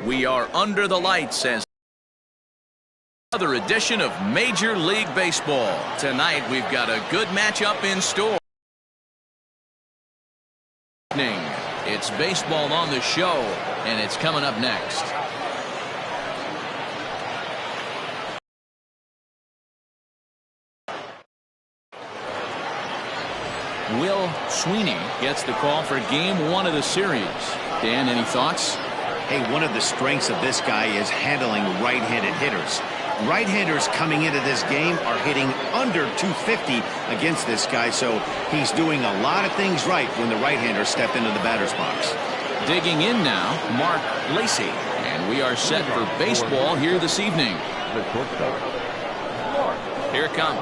We are under the lights as another edition of Major League Baseball. Tonight we've got a good matchup in store. It's baseball on the show, and it's coming up next. Will Sweeney gets the call for game 1 of the series. Dan, any thoughts? Hey, one of the strengths of this guy is handling right-handed hitters. Right-handers coming into this game are hitting under 250 against this guy, so he's doing a lot of things right when the right-handers step into the batter's box. Digging in now, Mark Lacey, and we are set for baseball here this evening. Here it comes.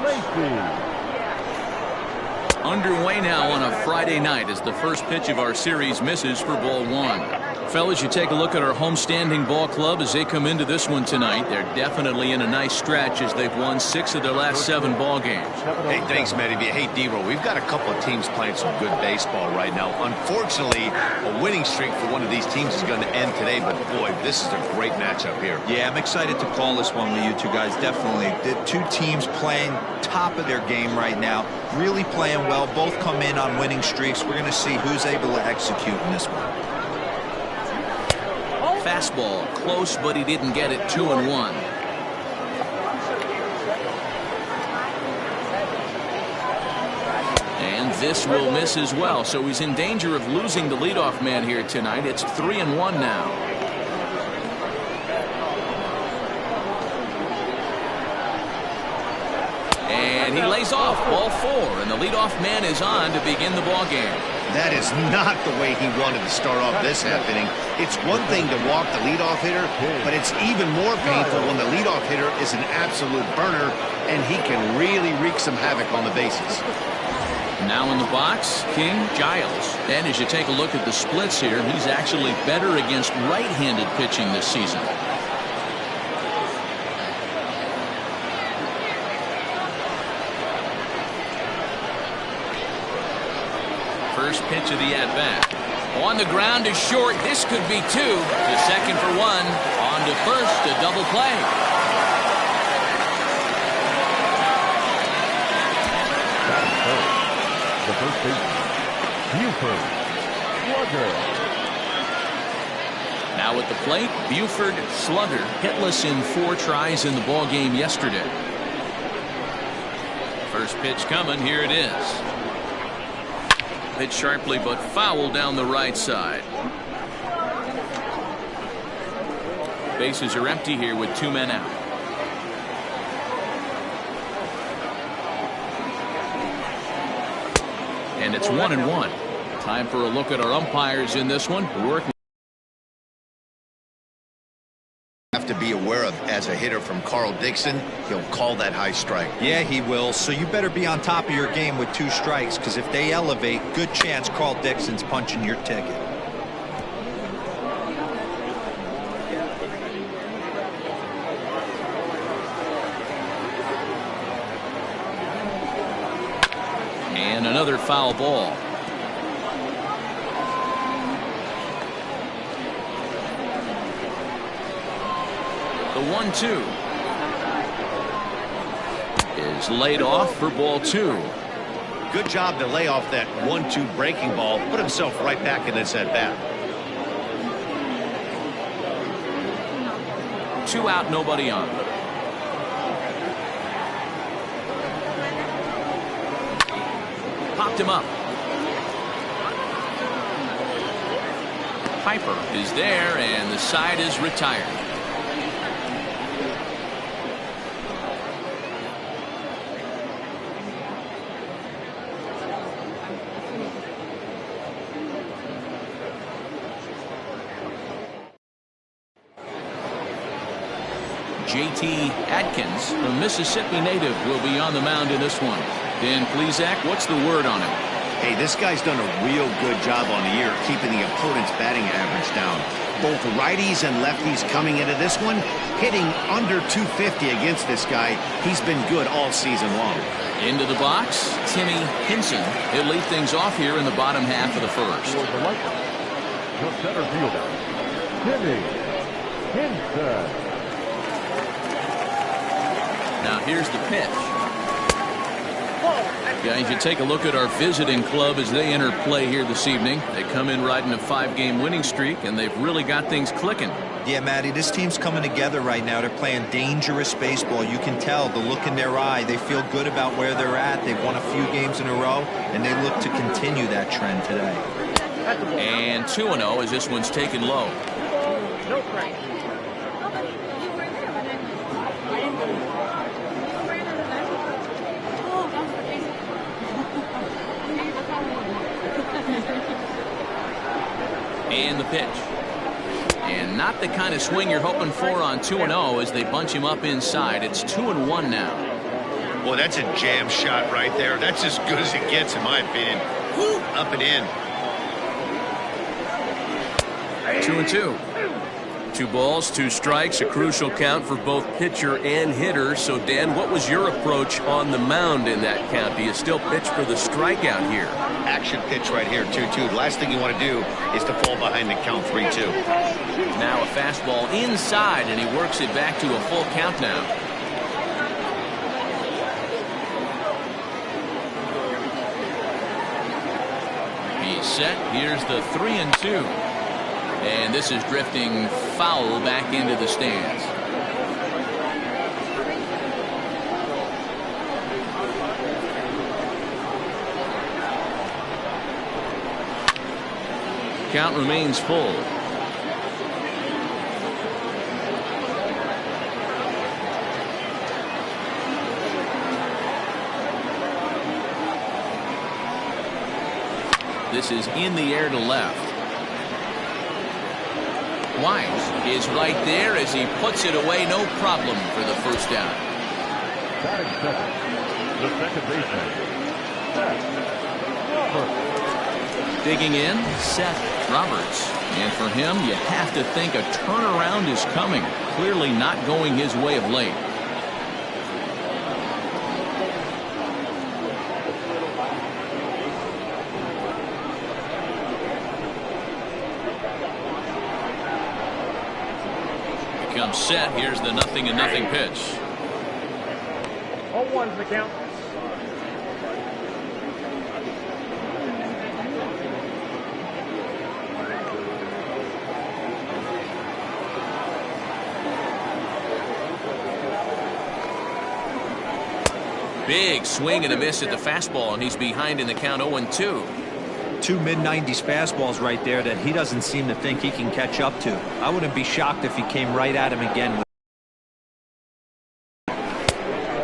Underway now on a Friday night as the first pitch of our series misses for ball 1. Fellas, you take a look at our homestanding ball club as they come into this one tonight. They're definitely in a nice stretch as they've won 6 of their last 7 ball games. Hey, thanks, Matty. Hey, D-Roll, we've got a couple of teams playing some good baseball right now. Unfortunately, a winning streak for one of these teams is going to end today, but boy, this is a great matchup here. Yeah, I'm excited to call this one with you two guys, definitely. The two teams playing top of their game right now, really playing well. Both come in on winning streaks. We're going to see who's able to execute in this one. Fastball close, but he didn't get it. 2-1. And this will miss as well, so he's in danger of losing the leadoff man here tonight. It's 3-1 now. And he lays off ball 4, and the leadoff man is on to begin the ball game. That is not the way he wanted to start off this half inning. It's one thing to walk the leadoff hitter, but it's even more painful when the leadoff hitter is an absolute burner, and he can really wreak some havoc on the bases. Now in the box, King Giles. And as you take a look at the splits here, he's actually better against right-handed pitching this season. First pitch of the at-bat. On the ground is short. This could be 2. To second for 1. On to first, a double play. The first baseman, Buford Slugger. Now at the plate, Buford Slugger hitless in 4 tries in the ball game yesterday. First pitch coming. Here it is. Hit sharply but foul down the right side. Bases are empty here with 2 men out. And it's 1-1. Time for a look at our umpires in this one. Have to be aware of as a hitter from Carl Dixon, he'll call that high strike. Yeah, he will. So you better be on top of your game with 2 strikes, because if they elevate, good chance Carl Dixon's punching your ticket. And another foul ball. The 1-2 is laid off for ball 2. Good job to lay off that 1-2 breaking ball, put himself right back in this at-bat. 2 out, nobody on. Popped him up. Piper is there, and the side is retired. J.T. Adkins, a Mississippi native, will be on the mound in this one. Dan Plesac, what's the word on him? Hey, this guy's done a real good job on the year keeping the opponent's batting average down. Both righties and lefties coming into this one, hitting under 250 against this guy. He's been good all season long. Into the box, Timmy Hinson. He'll lead things off here in the bottom half of the first. The center fielder, Timmy inside. Now here's the pitch. Guys, you take a look at our visiting club as they enter play here this evening. They come in riding a 5-game winning streak, and they've really got things clicking. Yeah, Matty, this team's coming together right now. They're playing dangerous baseball. You can tell the look in their eye. They feel good about where they're at. They've won a few games in a row, and they look to continue that trend today. And 2-0 as this one's taken low. No break. And the pitch. And not the kind of swing you're hoping for on 2-0 as they bunch him up inside. It's 2-1 now. Well, that's a jam shot right there. That's as good as it gets, in my opinion. Woo, up and in. 2-2. 2 balls, 2 strikes, a crucial count for both pitcher and hitter. So, Dan, what was your approach on the mound in that count? Do you still pitch for the strikeout here? Action pitch right here, 2-2. The last thing you want to do is to fall behind the count 3-2. Now a fastball inside, and he works it back to a full count now. He's set. Here's the 3-2. And this is drifting foul back into the stands. Count remains full. This is in the air to left. Wise is right there as he puts it away, no problem for the first down. Batting second, the second baseman, Seth Roberts. Digging in, Seth Roberts. And for him, you have to think a turnaround is coming. Clearly not going his way of late. Becomes set. Here's the 0-0 pitch. 0-1's the count. Big swing and a miss at the fastball, and he's behind in the count 0-2. 2 mid-90s fastballs right there that he doesn't seem to think he can catch up to. I wouldn't be shocked if he came right at him again.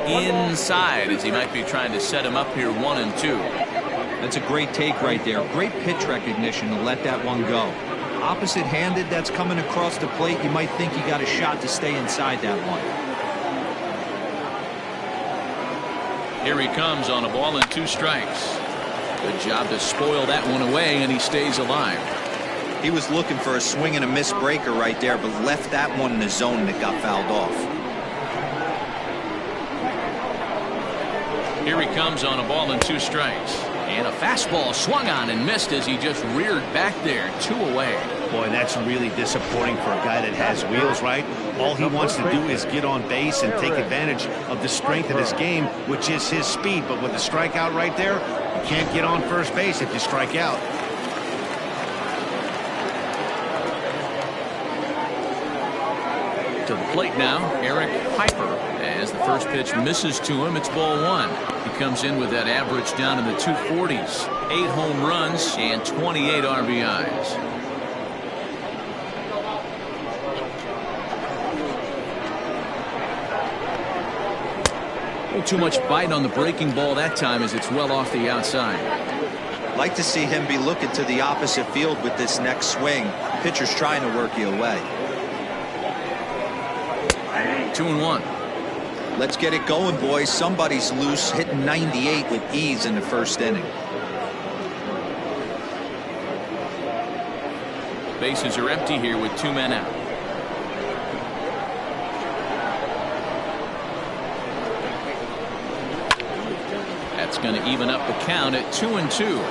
Inside as he might be trying to set him up here 1-2. That's a great take right there. Great pitch recognition to let that one go. Opposite-handed, that's coming across the plate. You might think he got a shot to stay inside that one. Here he comes on a ball and 2 strikes. Good job to spoil that one away, and he stays alive. He was looking for a swing and a miss breaker right there, but left that one in the zone that got fouled off. Here he comes on a ball and 2 strikes. And a fastball swung on and missed as he just reared back there. 2 away. Boy, that's really disappointing for a guy that has wheels, right? All he wants to do is get on base and take advantage of the strength of his game, which is his speed. But with the strikeout right there, you can't get on first base if you strike out. To the plate now, Eric Piper. As the first pitch misses to him, it's ball 1. He comes in with that average down in the 240s. 8 home runs and 28 RBIs. Too much bite on the breaking ball that time as it's well off the outside. Like to see him be looking to the opposite field with this next swing. Pitcher's trying to work you away. 2-1. Let's get it going, boys. Somebody's loose, hitting 98 with ease in the first inning. Bases are empty here with 2 men out. That's going to even up the count at 2-2.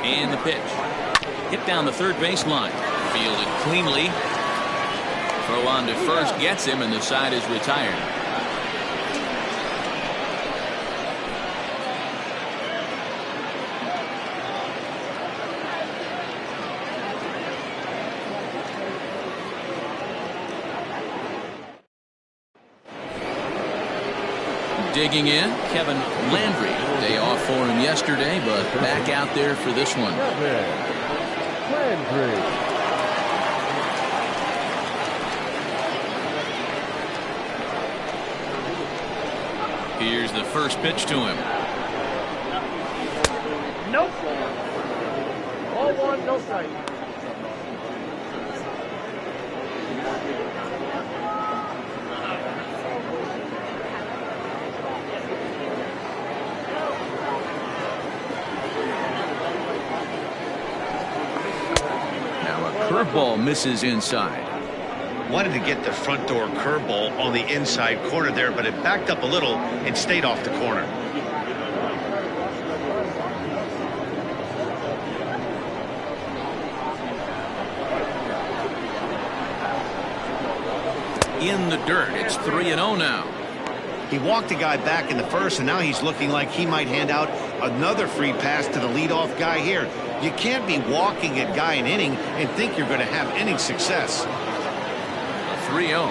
And the pitch. Hit down the third baseline. Fielded cleanly. Throw on to first gets him, and the side is retired. Digging in, Kevin Landry. Day off for him yesterday, but back out there for this one. Landry. Here's the first pitch to him. Nope. All one, no strike. Curveball misses inside. Wanted to get the front door curveball on the inside corner there, but it backed up a little and stayed off the corner. In the dirt. It's 3-0 now. He walked a guy back in the first, and now he's looking like he might hand out another free pass to the leadoff guy here. You can't be walking a guy an inning and think you're going to have any success. 3-0.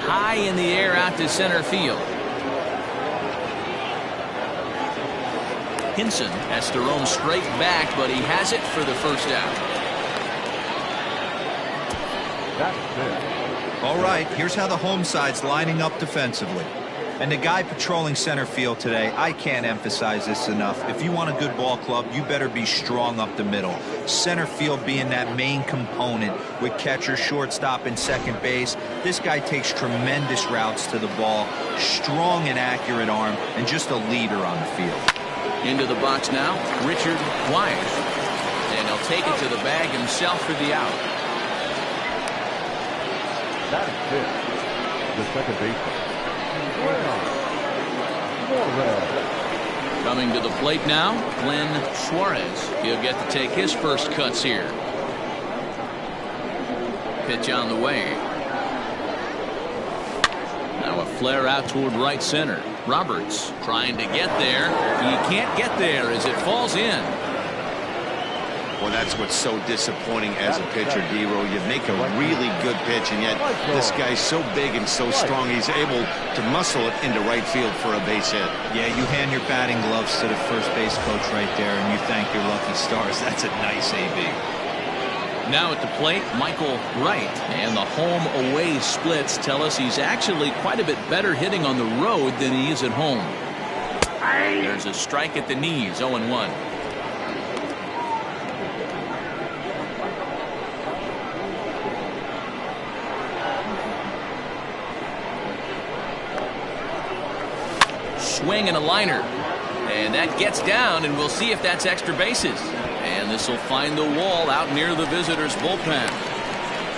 High in the air out to center field. Hinson has to roam straight back, but he has it for the first out. That's it. All right, here's how the home side's lining up defensively. And the guy patrolling center field today, I can't emphasize this enough. If you want a good ball club, you better be strong up the middle. Center field being that main component with catcher, shortstop, and second base. This guy takes tremendous routes to the ball, strong and accurate arm, and just a leader on the field. Into the box now, Richard Wise. And he'll take it to the bag himself for the out. That is it. The second baseman. Coming to the plate now, Glenn Suarez. He'll get to take his first cuts here. Pitch on the way. Now a flare out toward right center. Roberts trying to get there. He can't get there as it falls in. Well, that's what's so disappointing as a pitcher, D-Row. You make a really good pitch, and yet this guy's so big and so strong, he's able to muscle it into right field for a base hit. Yeah, you hand your batting gloves to the first base coach right there, and you thank your lucky stars. That's a nice AB. Now at the plate, Michael Wright. And the home-away splits tell us he's actually quite a bit better hitting on the road than he is at home. There's a strike at the knees, 0-1. Swing and a liner. And that gets down, and we'll see if that's extra bases. And this will find the wall out near the visitors' bullpen.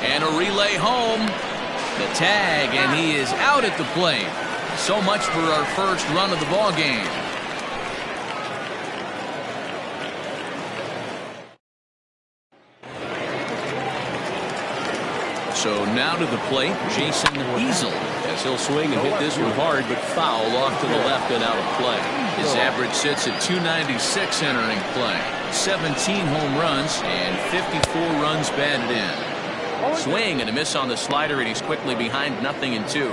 And a relay home. The tag, and he is out at the plate. So much for our first run of the ball game. So now to the plate, Jason Easel, as he'll swing and hit this one hard, but foul off to the left and out of play. His average sits at 296 entering play. 17 home runs and 54 runs batted in. Swing and a miss on the slider, and he's quickly behind 0-2.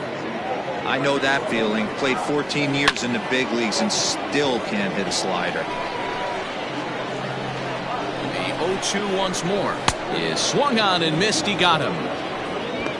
I know that feeling. Played 14 years in the big leagues and still can't hit a slider. The 0-2 once more is swung on and missed. He got him.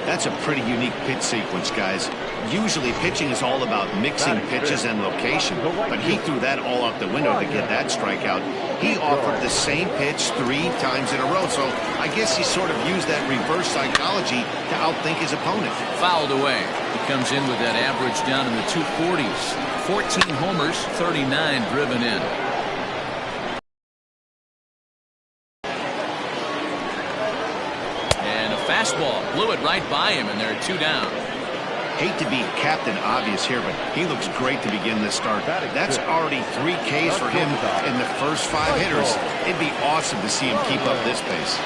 That's a pretty unique pitch sequence, guys. Usually pitching is all about mixing pitches and location, but he threw that all out the window to get that strikeout. he offered the same pitch 3 times in a row. So I guess he sort of used that reverse psychology to outthink his opponent. Fouled away. He comes in with that average down in the 240s. 14 homers, 39 driven in. And a fastball blew it right by him, and there are 2 down. Hate to be captain obvious here, but he looks great to begin this start. That's already 3 Ks for him in the first 5 hitters. It'd be awesome to see him keep up this pace.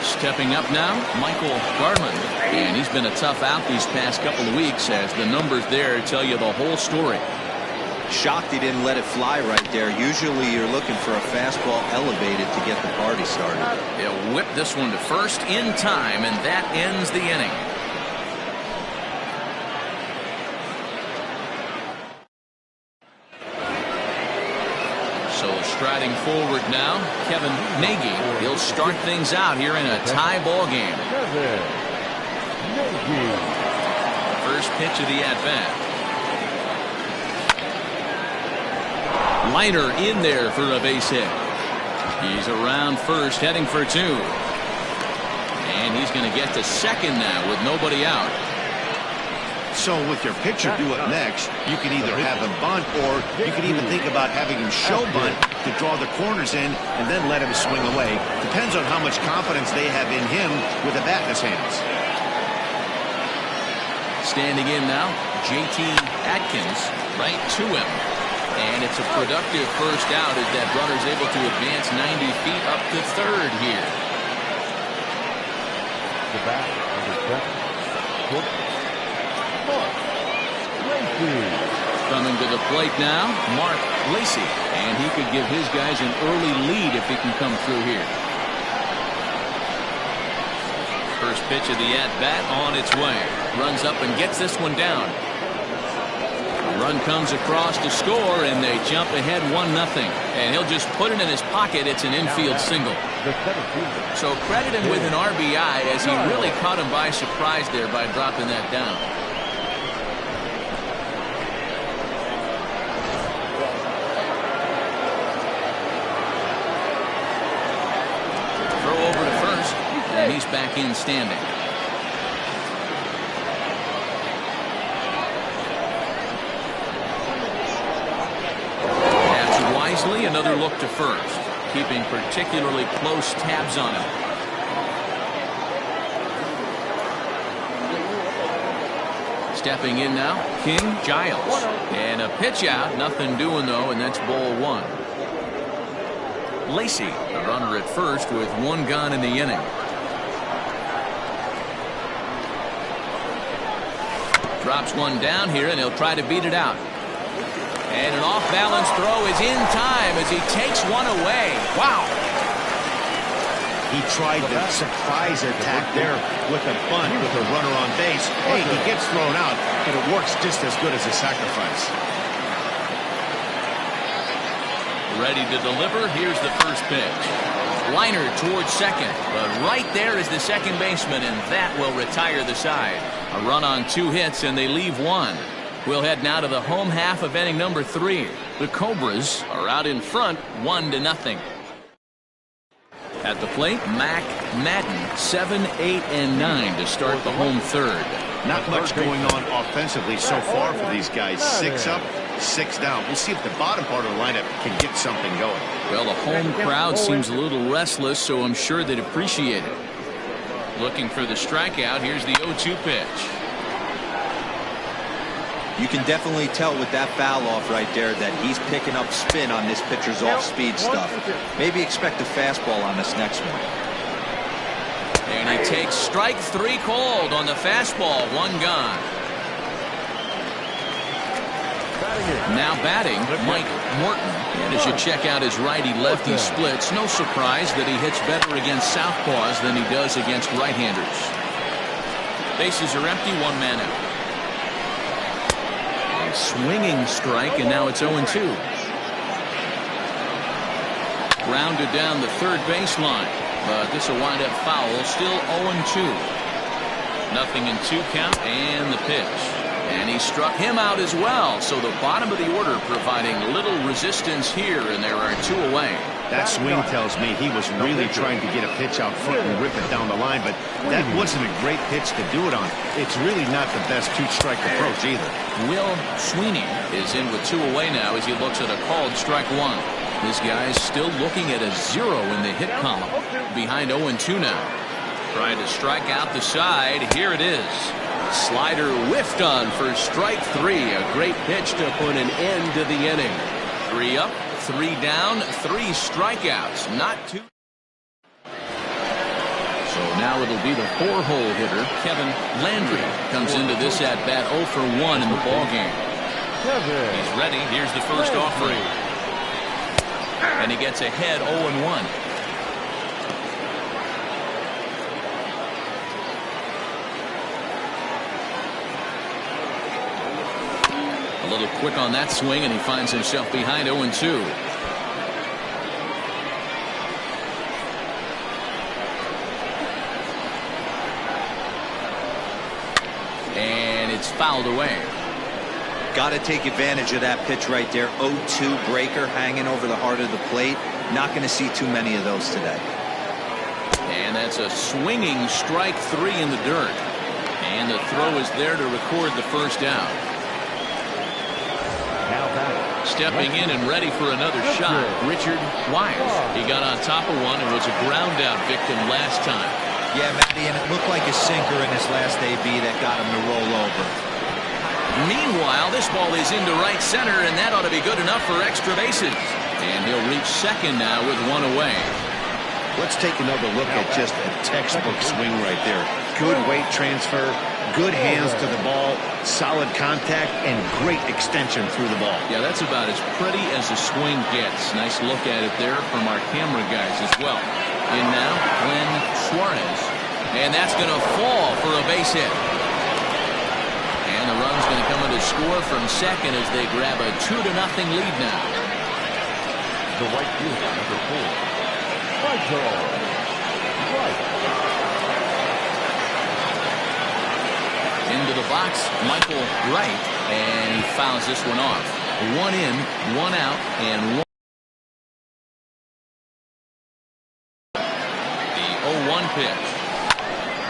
Stepping up now, Michael Garman. And he's been a tough out these past couple of weeks, as the numbers there tell you the whole story. Shocked he didn't let it fly right there. Usually you're looking for a fastball elevated to get the party started. They'll whip this one to first in time, and that ends the inning. So striding forward now, Kevin Nagy. He'll start things out here in a tie ball game. First pitch of the at-bat. Liner in there for a base hit. He's around first, heading for 2. And he's going to get to second now with nobody out. So with your pitcher do it next, you can either have him bunt, or you can even think about having him show bunt to draw the corners in and then let him swing away. Depends on how much confidence they have in him with a bat in his hands. Standing in now, J.T. Atkins right to him. And it's a productive first out as that runner's able to advance 90 feet up to third here. The bat, number 7. Coming to the plate now, Mark Lacey. And he could give his guys an early lead if he can come through here. First pitch of the at-bat on its way. Runs up and gets this one down. Run comes across to score, and they jump ahead 1-0. And he'll just put it in his pocket. It's an infield single. So credit him with an RBI, as he really caught him by surprise there by dropping that down. Throw over to first, and he's back in standing. Another look to first, keeping particularly close tabs on him. Stepping in now, King Giles. And a pitch out, nothing doing though, and that's ball 1. Lacey, the runner at first with 1 gone in the inning. Drops one down here, and he'll try to beat it out. And an off-balance throw is in time as he takes one away. Wow. He tried the surprise attack there with a bunt with a runner on base. Hey, he gets thrown out, but it works just as good as a sacrifice. Ready to deliver. Here's the first pitch. Liner towards second, but right there is the second baseman, and that will retire the side. A run on 2 hits, and they leave 1. We'll head now to the home half of inning number 3. The Cobras are out in front 1-0. At the plate, Mac Madden, 7, 8, and 9 to start the home third. Not much going on offensively so far for these guys. 6 up, 6 down. We'll see if the bottom part of the lineup can get something going. Well, the home crowd seems a little restless, so I'm sure they'd appreciate it. Looking for the strikeout. Here's the 0-2 pitch. You can definitely tell with that foul off right there that he's picking up spin on this pitcher's off-speed stuff. Maybe expect a fastball on this next one. And he takes strike 3 called on the fastball. 1 gone. Now batting, Mike Morton. And as you check out his righty-lefty splits, no surprise that he hits better against southpaws than he does against right-handers. Bases are empty, 1 man out. Swinging strike, and now it's 0-2. Grounded down the third baseline, but this will wind up foul. Still 0-2. Nothing in 2 count, and the pitch. And he struck him out as well. So the bottom of the order providing little resistance here, and there are 2 away. That swing tells me he was really trying to get a pitch out front and rip it down the line, but that wasn't a great pitch to do it on. It's really not the best two-strike approach either. Will Sweeney is in with 2 away now as he looks at a called strike 1. This guy's still looking at a 0 in the hit column. Behind 0-2 now. Trying to strike out the side. Here it is. Slider whiffed on for strike 3. A great pitch to put an end to the inning. 3 up, 3 down, 3 strikeouts. Not too. So now it'll be the 4-hole hitter, Kevin Landry, comes into this at bat 0 for 1 in the ballgame. He's ready. Here's the first offering. And he gets ahead 0-1. A little quick on that swing, and he finds himself behind 0-2. And it's fouled away. Got to take advantage of that pitch right there. 0-2 breaker hanging over the heart of the plate. Not going to see too many of those today. And that's a swinging strike 3 in the dirt. And the throw is there to record the first out. Stepping in and ready for another shot, Richard Wise. He got on top of one and was a ground out victim last time. Yeah, Matty, and it looked like a sinker in his last AB that got him to roll over. Meanwhile, this ball is into right center, and that ought to be good enough for extra bases. And he'll reach second now with 1 away. Let's take another look at just a textbook swing right there. Good weight transfer, good hands to the ball, solid contact, and great extension through the ball. Yeah, that's about as pretty as a swing gets. Nice look at it there from our camera guys as well. In now, Glenn Suarez. And that's going to fall for a base hit. And the run's going to come in to score from second as they grab a 2-0 lead now. The right fielder, number 4. Into the box, Michael Wright, and he fouls this one off. 1 in, 1 out, and 1. The 0-1 pitch.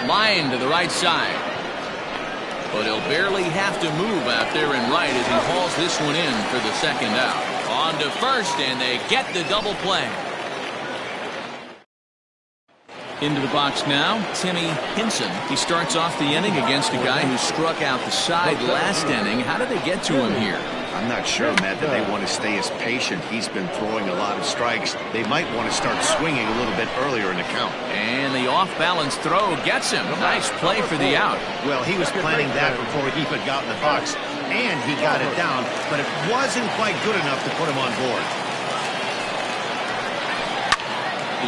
Line to the right side. But he'll barely have to move out there and right as he hauls this one in for the second out. On to first, and they get the double play. Into the box now, Timmy Hinson. He starts off the inning against a guy who struck out the side last inning. How did they get to him here? I'm not sure, Matt, that they want to stay as patient. He's been throwing a lot of strikes. They might want to start swinging a little bit earlier in the count. And the off-balance throw gets him. Nice play for the out. Well, he was planning that before he even got in the box, and he got it down, but it wasn't quite good enough to put him on board.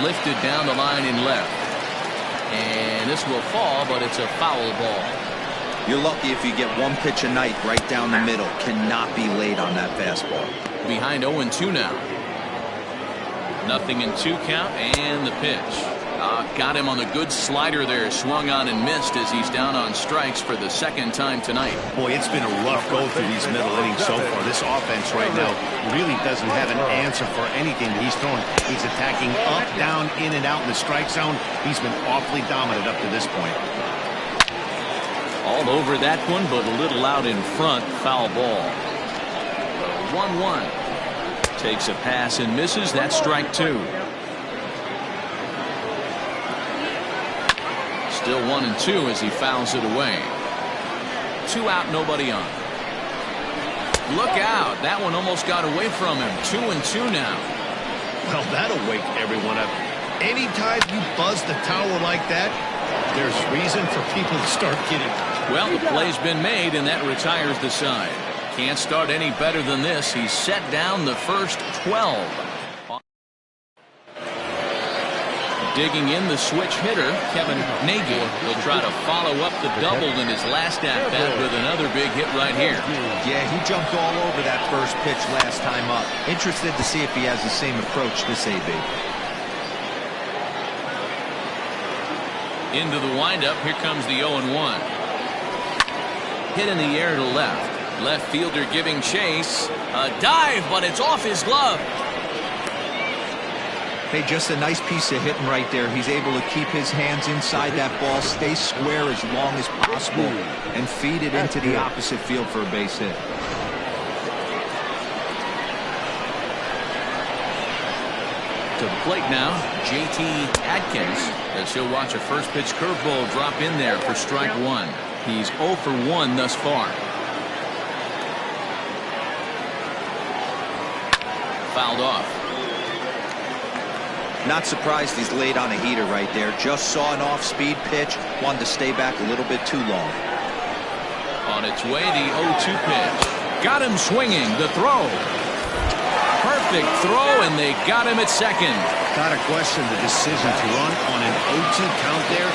Lifted down the line in left. And this will fall, but it's a foul ball. You're lucky if you get one pitch a night right down the middle. Cannot be late on that fastball. Behind 0-2 now. 0-2 count, and the pitch. Got him on the good slider there. Swung on and missed as he's down on strikes for the second time tonight. Boy, it's been a rough go through these middle innings so far. This offense right now really doesn't have an answer for anything that he's throwing. He's attacking up, down, in and out in the strike zone. He's been awfully dominant up to this point. All over that one, but a little out in front. Foul ball. 1-1. Takes a pass and misses. That's strike 2. Still 1-2 as he fouls it away. 2 out, nobody on. Look out. That one almost got away from him. 2-2 now. Well, that'll wake everyone up. Anytime you buzz the tower like that, there's reason for people to start getting. Well, the play's been made, and that retires the side. Can't start any better than this. He's set down the first 12. Digging in the switch hitter, Kevin Nagy, will try to follow up the double in his last at-bat with another big hit right here. Yeah, he jumped all over that first pitch last time up. Interested to see if he has the same approach this AB. Into the windup, here comes the 0-1. Hit in the air to left. Left fielder giving chase. A dive, but it's off his glove. Hey, just a nice piece of hitting right there. He's able to keep his hands inside that ball, stay square as long as possible, and feed it into the opposite field for a base hit. To the plate now, J.T. Adkins, as he'll watch a first pitch curveball drop in there for strike one. He's 0 for 1 thus far. Fouled off. Not surprised he's laid on a heater right there. Just saw an off-speed pitch, wanted to stay back a little bit too long. On its way, the 0-2 pitch. Got him swinging. The throw. Perfect throw, and they got him at second. Gotta question the decision to run on an 0-2 count there.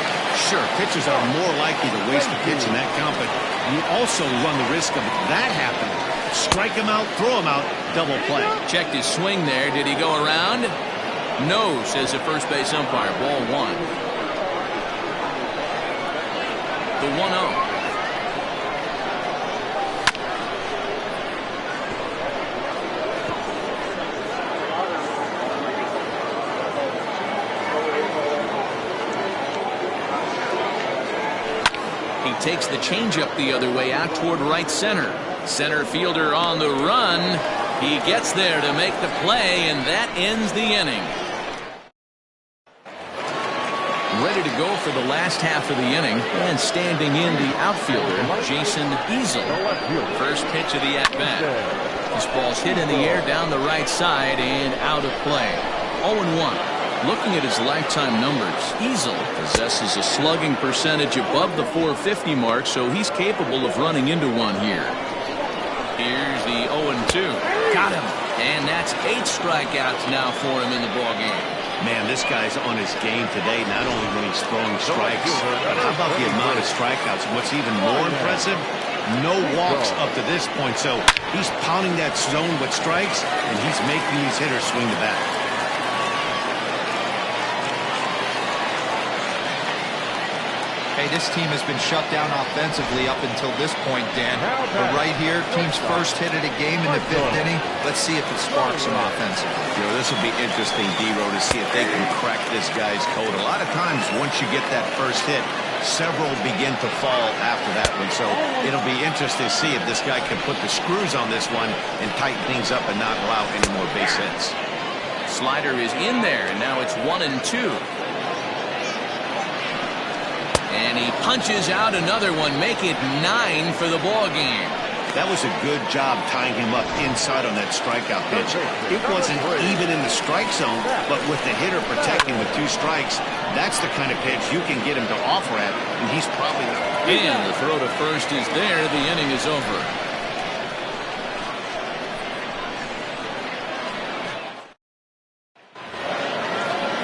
Sure, pitchers are more likely to waste a pitch in that count, but you also run the risk of that happening. Strike him out, throw him out, double play. Checked his swing there. Did he go around? No, says the first base umpire. Ball one. The 1-0. He takes the changeup the other way out toward right center. Center fielder on the run. He gets there to make the play, and that ends the inning. Ready to go for the last half of the inning, and standing in the outfielder, Jason Easel. First pitch of the at-bat. This ball's hit in the air down the right side and out of play. 0-1. Looking at his lifetime numbers, Easel possesses a slugging percentage above the .450 mark, so he's capable of running into one here. Here's the 0-2. Got him. And that's 8 strikeouts now for him in the ballgame. Man, this guy's on his game today, not only when he's throwing strikes, but how about the amount of strikeouts? What's even more impressive, no walks up to this point. So he's pounding that zone with strikes, and he's making these hitters swing the bat. Hey, this team has been shut down offensively up until this point, Dan. But right here, team's first hit of the game in the 5th inning. Let's see if it sparks some offensively. You know, this will be interesting, D-Row, to see if they can crack this guy's code. A lot of times, once you get that first hit, several begin to fall after that one. So it'll be interesting to see if this guy can put the screws on this one and tighten things up and not allow any more base hits. Slider is in there, and now it's 1-2. And he punches out another one, make it 9 for the ball game. That was a good job tying him up inside on that strikeout pitch. It wasn't even in the strike zone, but with the hitter protecting with 2 strikes, that's the kind of pitch you can get him to offer at, and he's probably not. And the throw to first is there. The inning is over.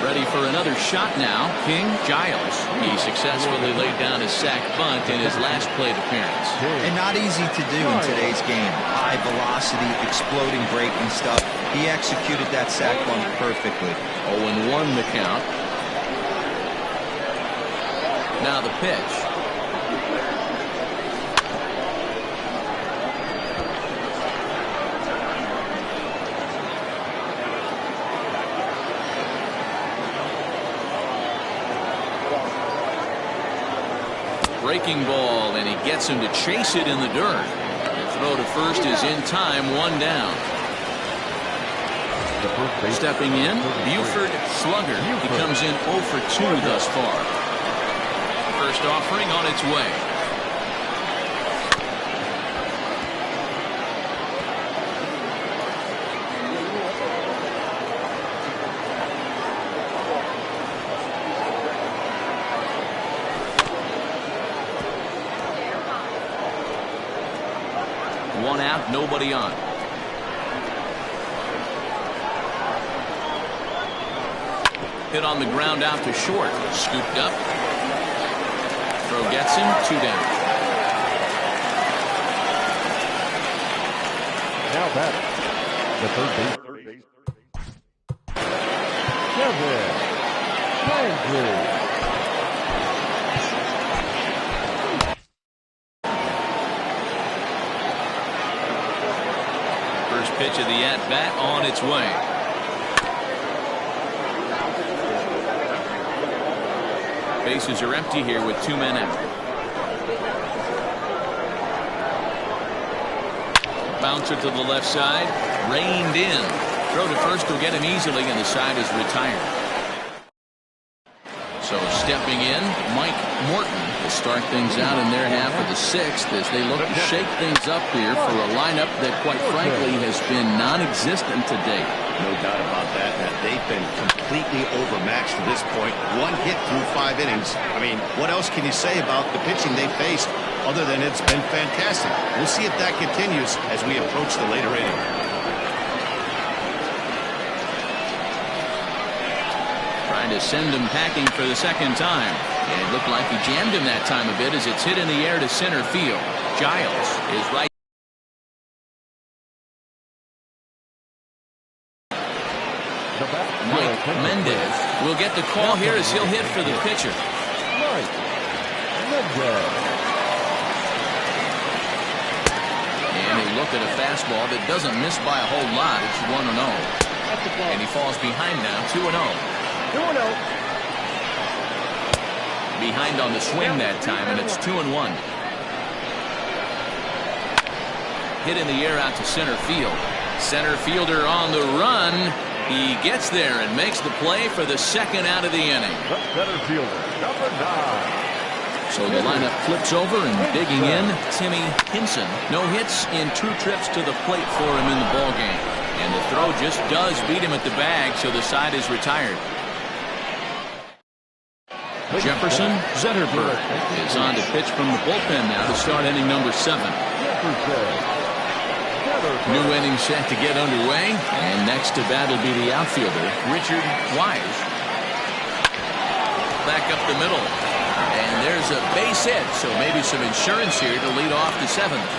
Ready for another shot now, King Giles. He successfully laid down his sac bunt in his last plate appearance. And not easy to do in today's game. High velocity, exploding breaking stuff. He executed that sac bunt perfectly. 0-1 the count. Now the pitch. Breaking ball, and he gets him to chase it in the dirt. The throw to first is in time, 1 down. Stepping in, Buford Slugger. He comes in 0 for 2 thus far. First offering on its way. One out, nobody on. Hit on the ground out to short. Scooped up. Throw gets him, 2 down. Now back, the third base. Kevin Landry. Pitch of the at-bat on its way. Bases are empty here with 2 men out. Bouncer to the left side. Reined in. Throw to first will get him easily, and the side is retired. So stepping in, Mike Morton to start things out in their half of the 6th as they look to shake things up here for a lineup that, quite frankly, has been non-existent to date. No doubt about that. They've been completely overmatched to this point. 1 hit through 5 innings. I mean, what else can you say about the pitching they faced other than it's been fantastic? We'll see if that continues as we approach the later inning. Trying to send him packing for the 2nd time. And it looked like he jammed him that time a bit as it's hit in the air to center field. Giles is right. Mike Mendez will get the call here as he'll hit for the pitcher. And a look at a fastball that doesn't miss by a whole lot. It's 1-0. And he falls behind now, 2-0. 2-0. Behind on the swing that time, and it's 2-1. Hit in the air out to center field. Center fielder on the run. He gets there and makes the play for the 2nd out of the inning. Center fielder, number 9. So the lineup flips over and digging in, Timmy Hinson. No hits in 2 trips to the plate for him in the ballgame. And the throw just does beat him at the bag, so the side is retired. Jefferson Zetterberg is on to pitch from the bullpen now to start inning number 7. New inning set to get underway, and next to bat will be the outfielder, Richard Wise. Back up the middle, and there's a base hit, so maybe some insurance here to lead off the 7th.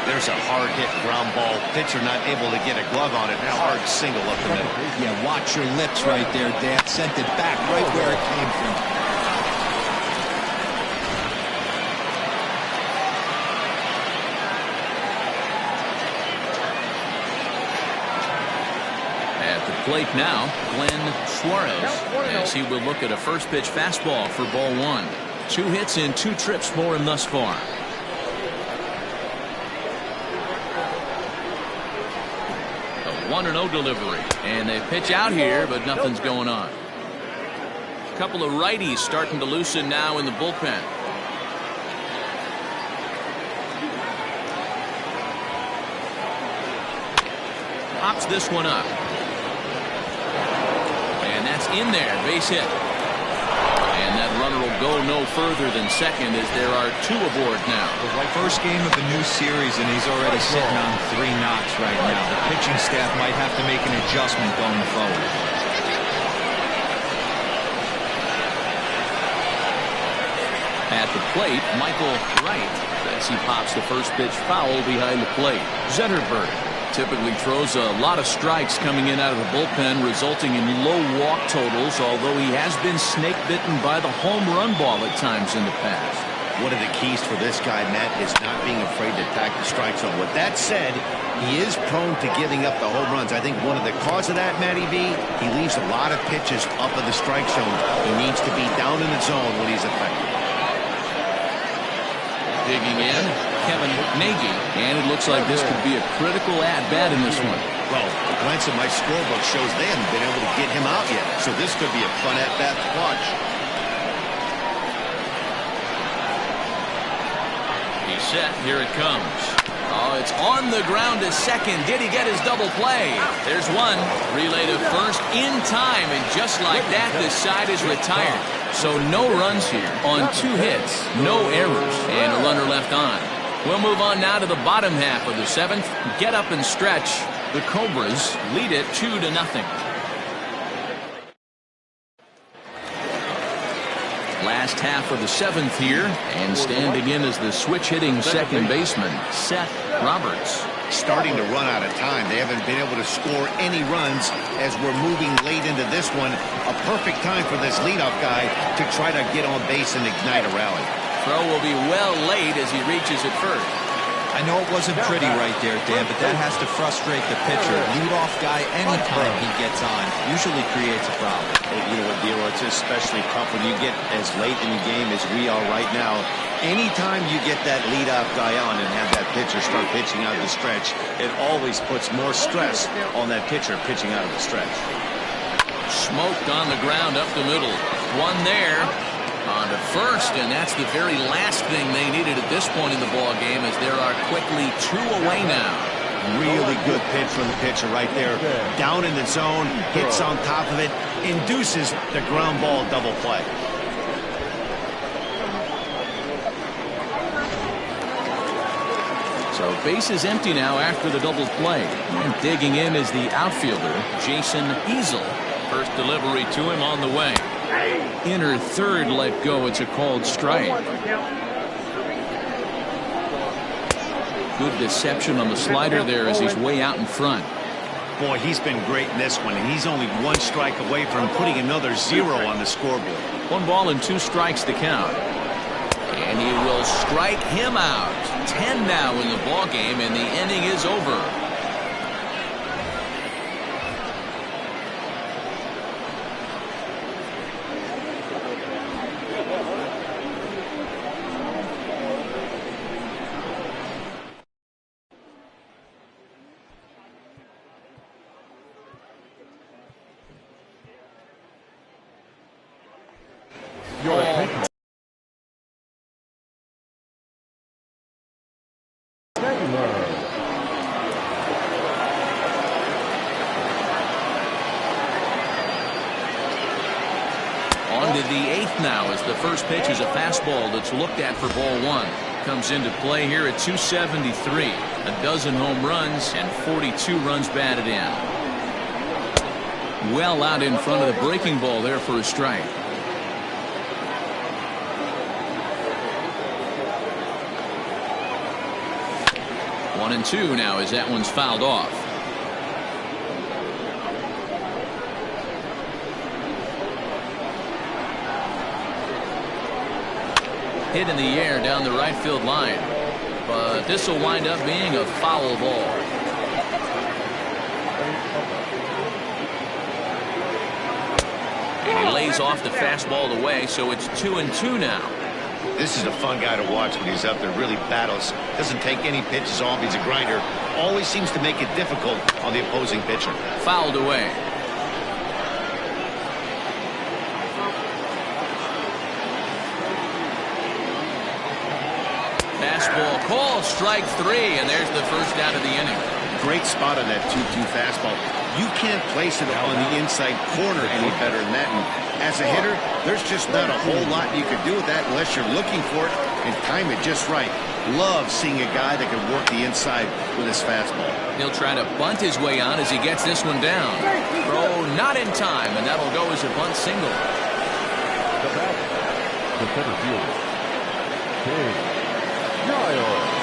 There's a hard hit ground ball. Pitcher not able to get a glove on it. A hard single up the middle. Yeah, watch your lips right there, Dan. Sent it back right where it came from. Plate now, Glenn Suarez, as he will look at a first pitch fastball for ball 1. 2 hits in 2 trips for him thus far. A 1-0 delivery, and they pitch out here, but nothing's going on. A couple of righties starting to loosen now in the bullpen. Pops this one up. That's in there, base hit. And that runner will go no further than second as there are 2 aboard now. First game of the new series, and he's already sitting on 3 knocks right now. The pitching staff might have to make an adjustment going forward. At the plate, Michael Wright, as he pops the first pitch foul behind the plate. Zetterberg typically throws a lot of strikes coming in out of the bullpen, resulting in low walk totals, although he has been snake bitten by the home run ball at times in the past. One of the keys for this guy, Matt, is not being afraid to attack the strike zone. With that said, he is prone to giving up the home runs. I think one of the cause of that, Matty B, he leaves a lot of pitches up in the strike zone. He needs to be down in the zone when he's effective. Digging in, Kevin Nagy, and it looks like this could be a critical at-bat in this one. Well, a glance at my scorebook shows they haven't been able to get him out yet, so this could be a fun at-bat to watch. He's set, here it comes. Oh, it's on the ground to second. Did he get his double play? There's one. Relay to first in time, and just like that, the side is retired. So no runs here on 2 hits, no errors, and a runner left on. We'll move on now to the bottom half of the 7th. Get up and stretch. The Cobras lead it 2-0. Last half of the 7th here, and standing in as the switch-hitting second baseman, Seth Roberts. Starting to run out of time. They haven't been able to score any runs as we're moving late into this one. A perfect time for this leadoff guy to try to get on base and ignite a rally. Throw will be well laid as he reaches it first. I know it wasn't pretty right there, Dan, but that has to frustrate the pitcher. Leadoff guy, anytime he gets on, usually creates a problem. You know what, Dero, it's especially tough when you get as late in the game as we are right now. Anytime you get that leadoff guy on and have that pitcher start pitching out of the stretch, it always puts more stress on that pitcher pitching out of the stretch. Smoked on the ground up the middle. One there. On to first, and that's the very last thing they needed at this point in the ball game, as there are quickly 2 away now. Really good pitch from the pitcher right there. Down in the zone, hits on top of it, induces the ground ball double play. So base is empty now after the double play. And digging in is the outfielder, Jason Easel. First delivery to him on the way. Inner third let go. It's a called strike. Good deception on the slider there as he's way out in front. Boy, he's been great in this one, and he's only 1 strike away from putting another 0 on the scoreboard. 1 ball and 2 strikes to count. And he will strike him out. 10 now in the ball game, and the inning is over. On to the 8th now, as the first pitch is a fastball that's looked at for ball 1. Comes into play here at 273. A dozen home runs and 42 runs batted in. Well out in front of the breaking ball there for a strike. One and 2 now as that one's fouled off. Hit in the air down the right field line, but this will wind up being a foul ball. And he lays off the fastball away, so it's 2 and 2 now. This is a fun guy to watch when he's up there. Really battles. Doesn't take any pitches off. He's a grinder. Always seems to make it difficult on the opposing pitcher. Fouled away. Fastball called, strike 3, and there's the first out of the inning. Great spot on that 2-2 fastball. You can't place it on the inside corner any better than that. And as a hitter, there's just not a whole lot you can do with that unless you're looking for it and time it just right. Love seeing a guy that can work the inside with his fastball. He'll try to bunt his way on as he gets this one down. Throw not in time, and that'll go as a bunt single. The center fielder, Giles.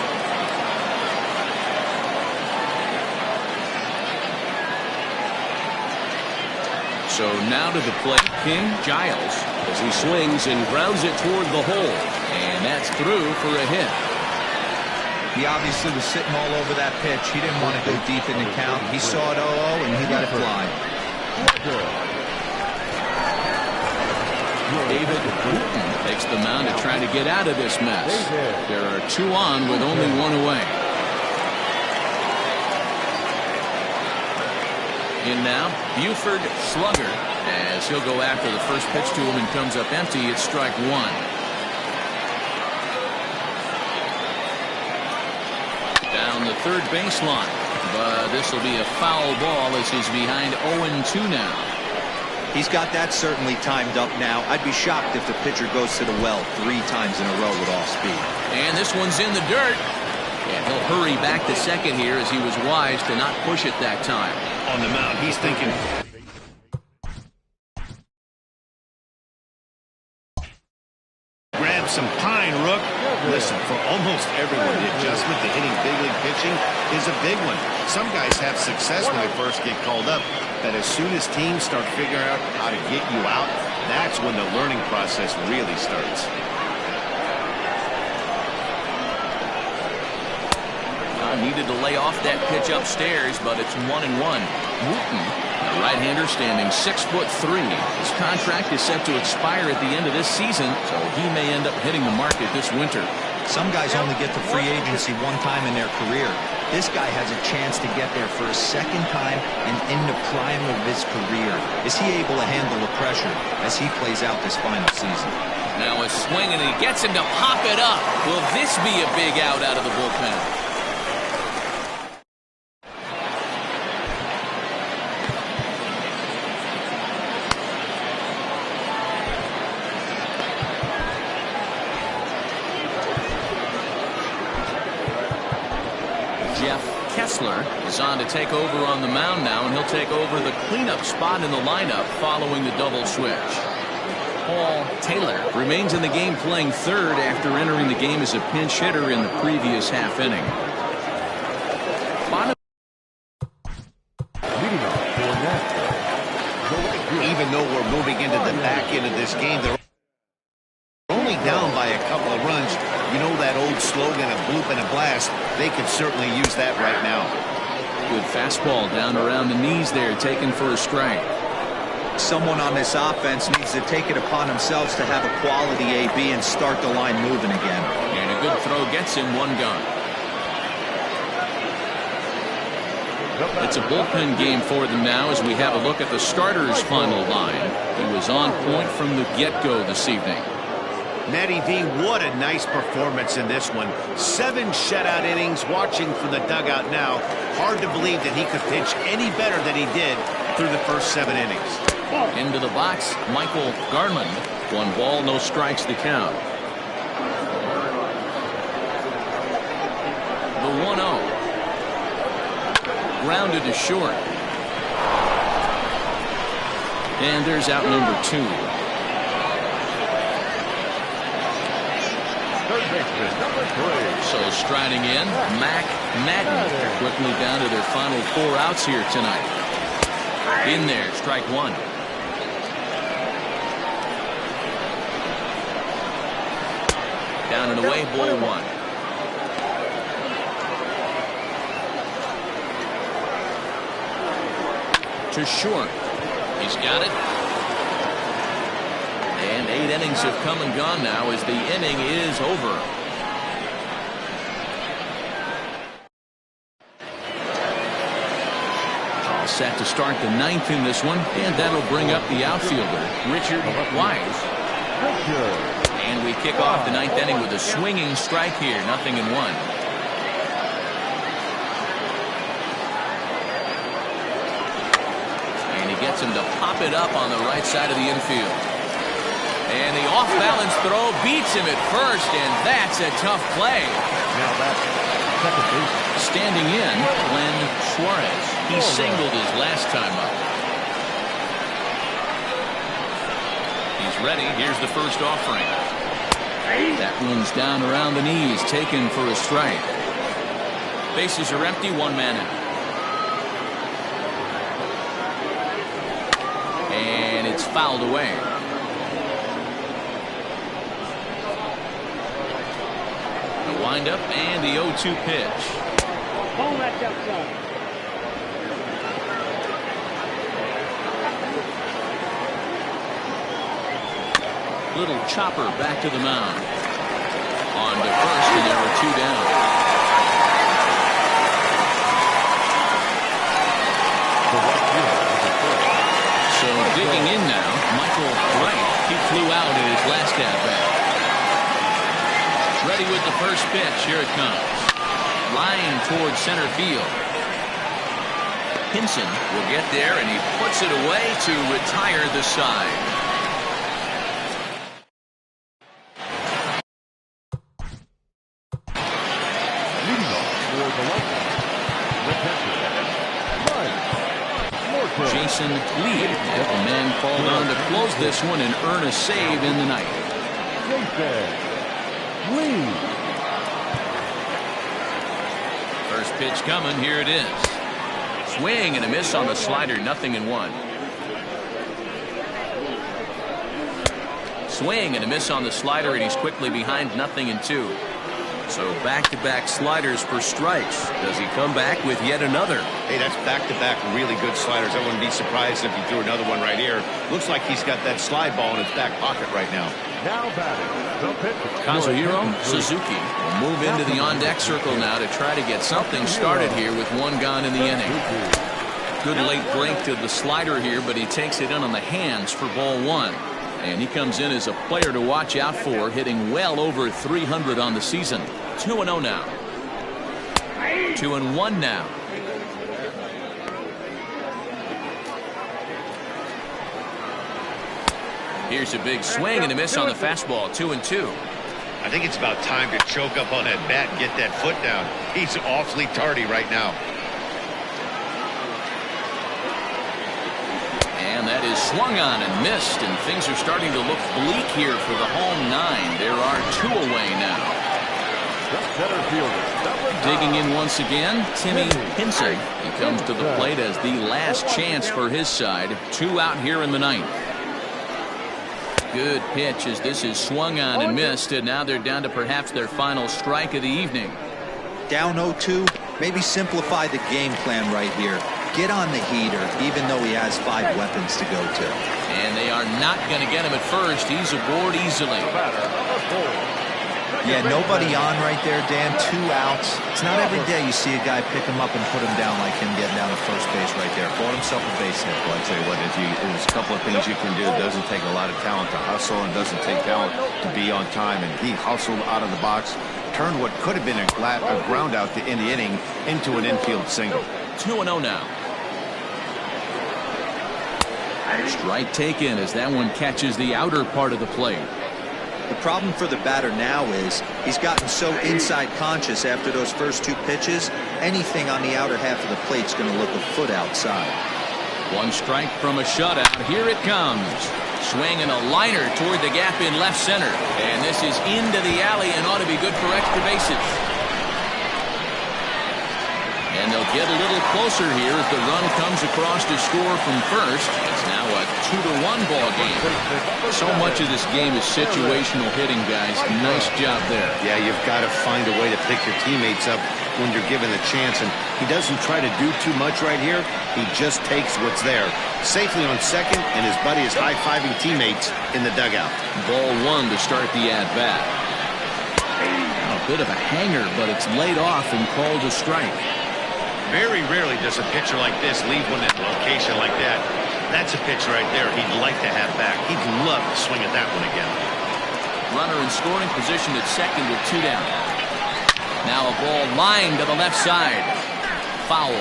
So now to the plate, King Giles, as he swings and grounds it toward the hole. And that's through for a hit. He obviously was sitting all over that pitch. He didn't want to go deep in the count. He saw it 0-0 and he let it fly. David Wooten takes the mound to try to get out of this mess. There are 2 on with only 1 away. In now, Buford Slugger, as he'll go after the first pitch to him and comes up empty. It's strike 1. Down the third baseline, but this will be a foul ball as he's behind 0-2 now. He's got that certainly timed up now. I'd be shocked if the pitcher goes to the well 3 times in a row with off speed. And this one's in the dirt. And he'll hurry back to second here as he was wise to not push it that time. On the mound, he's thinking, grab some pine, Rook. Listen, for almost everyone, the adjustment to hitting big league pitching is a big one. Some guys have success when they first get called up, but as soon as teams start figuring out how to get you out, that's when the learning process really starts. needed to lay off that pitch upstairs, but it's 1-1. Wooten, a right-hander standing 6'3". His contract is set to expire at the end of this season, so he may end up hitting the market this winter. Some guys only get to free agency one time in their career. This guy has a chance to get there for a second time and in the prime of his career. Is he able to handle the pressure as he plays out this final season? Now a swing, and he gets him to pop it up. Will this be a big out of the bullpen? Kessler is on to take over on the mound now, and he'll take over the cleanup spot in the lineup following the double switch. Paul Taylor remains in the game playing third after entering the game as a pinch hitter in the previous half inning. Even though we're moving into the back end of this game, they're only down by a couple of runs. You know that old slogan, a bloop and a blast. They could certainly use that right now. Good fastball down around the knees there, taken for a strike. Someone on this offense needs to take it upon themselves to have a quality AB and start the line moving again. And a good throw gets him one gone. It's a bullpen game for them now as we have a look at the starters' final line. He was on point from the get-go this evening. Matty V, what a nice performance in this one. 7 shutout innings. Watching from the dugout now, hard to believe that he could pitch any better than he did through the first 7 innings. Into the box, Michael Garland. 1 ball, no strikes to count. The 1-0. Grounded to short. And there's out number 2. So striding in, Mac Madden. They're quickly down to their final 4 outs here tonight. In there, strike 1. Down and away, ball 1. To short. He's got it. And 8 innings have come and gone now as the inning is over. All set to start the 9th in this one, and that'll bring up the outfielder, Richard Wise. And we kick off the 9th inning with a swinging strike here, 0-1. And he gets him to pop it up on the right side of the infield. And the off-balance throw beats him at first, and that's a tough play. Now that's second base. Standing in, Glenn Suarez. He singled his last time up. He's ready. Here's the first offering. That one's down around the knees, taken for a strike. Bases are empty, 1 man out. And it's fouled away. Wind up and the 0-2 pitch. Home, that's outside. Little chopper back to the mound. On to first, and there were 2 down. So digging in now, Michael Wright. He flew out in his last at-bat. Ready with the first pitch. Here it comes. Line towards center field. Hinson will get there, and he puts it away to retire the side. Jason Lee as the man called on to close this one and earn a save in the night. First pitch coming. Here it is. Swing and a miss on the slider. 0-1. Swing and a miss on the slider, and he's quickly behind 0-2. So back-to-back sliders for strikes. Does he come back with yet another? Hey, that's back-to-back really good sliders. I wouldn't be surprised if he threw another one right here. Looks like he's got that slide ball in his back pocket right now. Now batting, the pitcher. Kazuhiro Suzuki will move into the on-deck circle now to try to get something started here with one gone in the inning. Good late break to the slider here, but he takes it in on the hands for ball one. And he comes in as a player to watch out for, hitting well over 300 on the season. 2-0 now. 2-1 now. Here's a big swing and a miss on the fastball. 2-2. I think it's about time to choke up on that bat and get that foot down. He's awfully tardy right now. And that is swung on and missed, and things are starting to look bleak here for the home nine. There are two away now. Center fielder. Digging in once again, Timmy Hinson. He comes to the plate as the last chance for his side. Two out here in the ninth. Good pitch as this is swung on and missed, and now they're down to perhaps their final strike of the evening. Down 0-2, maybe simplify the game plan right here. Get on the heater, even though he has 5 weapons to go to. And they are not going to get him at first. He's aboard easily. Yeah, nobody on right there, Dan. 2 outs. It's not every day you see a guy pick him up and put him down like him getting down to first base right there. Bought himself a base hit. Well, I tell you what, there's a couple of things you can do. It doesn't take a lot of talent to hustle, and doesn't take talent to be on time. And he hustled out of the box, turned what could have been a ground out in the inning into an infield single. 2-0 now. Strike taken as that one catches the outer part of the plate. The problem for the batter now is he's gotten so inside conscious after those first 2 pitches, anything on the outer half of the plate's going to look a foot outside. One strike from a shutout. Here it comes. Swinging a liner toward the gap in left center. And this is into the alley and ought to be good for extra bases. And they'll get a little closer here as the run comes across to score from first. It's now a 2-1 ball game. So much of this game is situational hitting, guys. Nice job there. Yeah, you've got to find a way to pick your teammates up when you're given a chance. And he doesn't try to do too much right here. He just takes what's there. Safely on second, and his buddy is high-fiving teammates in the dugout. Ball one to start the at-bat. A bit of a hanger, but it's laid off and called a strike. Very rarely does a pitcher like this leave one in a location like that. That's a pitch right there he'd like to have back. He'd love to swing at that one again. Runner in scoring position at second with 2 down. Now a ball lined to the left side. Foul.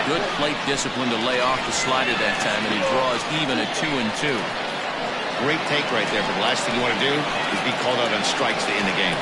Good plate discipline to lay off the slider that time, and he draws even at 2-2. Great take right there, but the last thing you want to do is be called out on strikes to end the game.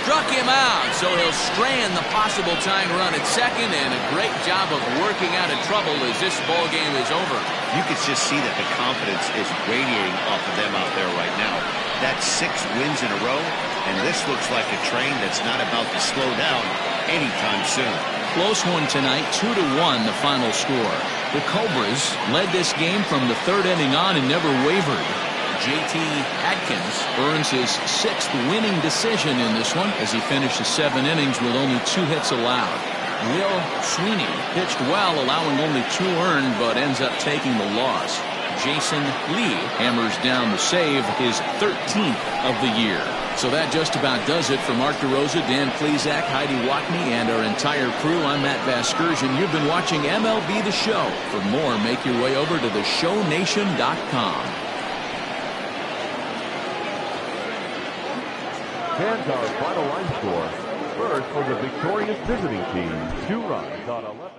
Struck him out, so he'll strand the possible tying run at second, and a great job of working out of trouble as this ball game is over. You can just see that the confidence is radiating off of them out there right now. That's 6 wins in a row, and this looks like a train that's not about to slow down anytime soon. Close one tonight, 2-1 the final score. The Cobras led this game from the 3rd inning on and never wavered. J.T. Adkins earns his 6th winning decision in this one as he finishes 7 innings with only 2 hits allowed. Will Sweeney pitched well, allowing only 2 earned, but ends up taking the loss. Jason Lee hammers down the save, his 13th of the year. So that just about does it for Mark DeRosa, Dan Plesac, Heidi Watney, and our entire crew. I'm Matt Vasgersian. You've been watching MLB The Show. For more, make your way over to theshownation.com. Fans, our final line score. First for the victorious visiting team, 2 runs on 11.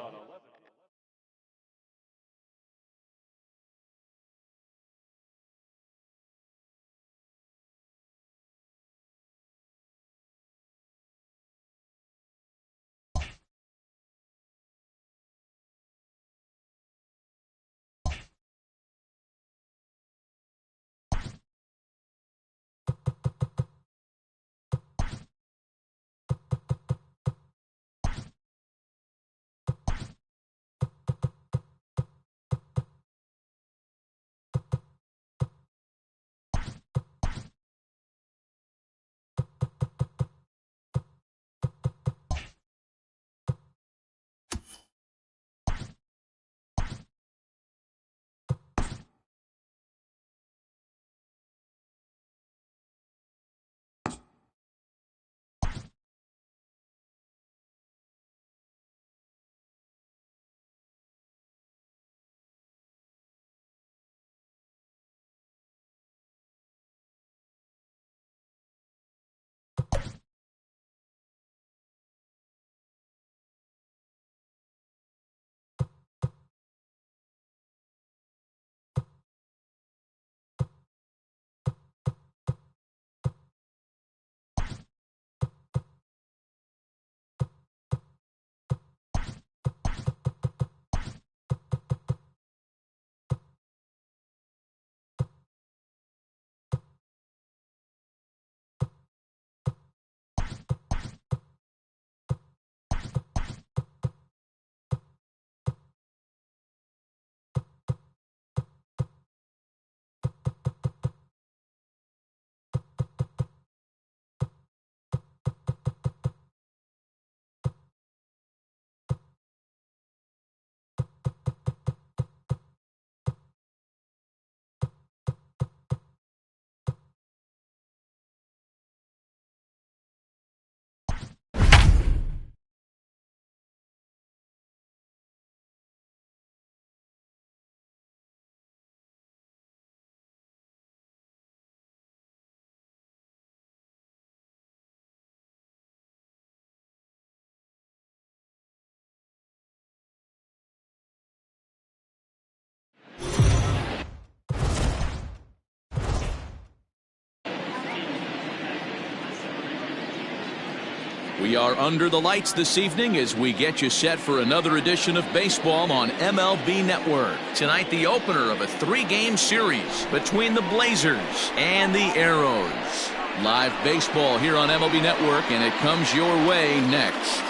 We are under the lights this evening as we get you set for another edition of baseball on MLB Network. Tonight, the opener of a 3-game series between the Blazers and the Arrows. Live baseball here on MLB Network, and it comes your way next.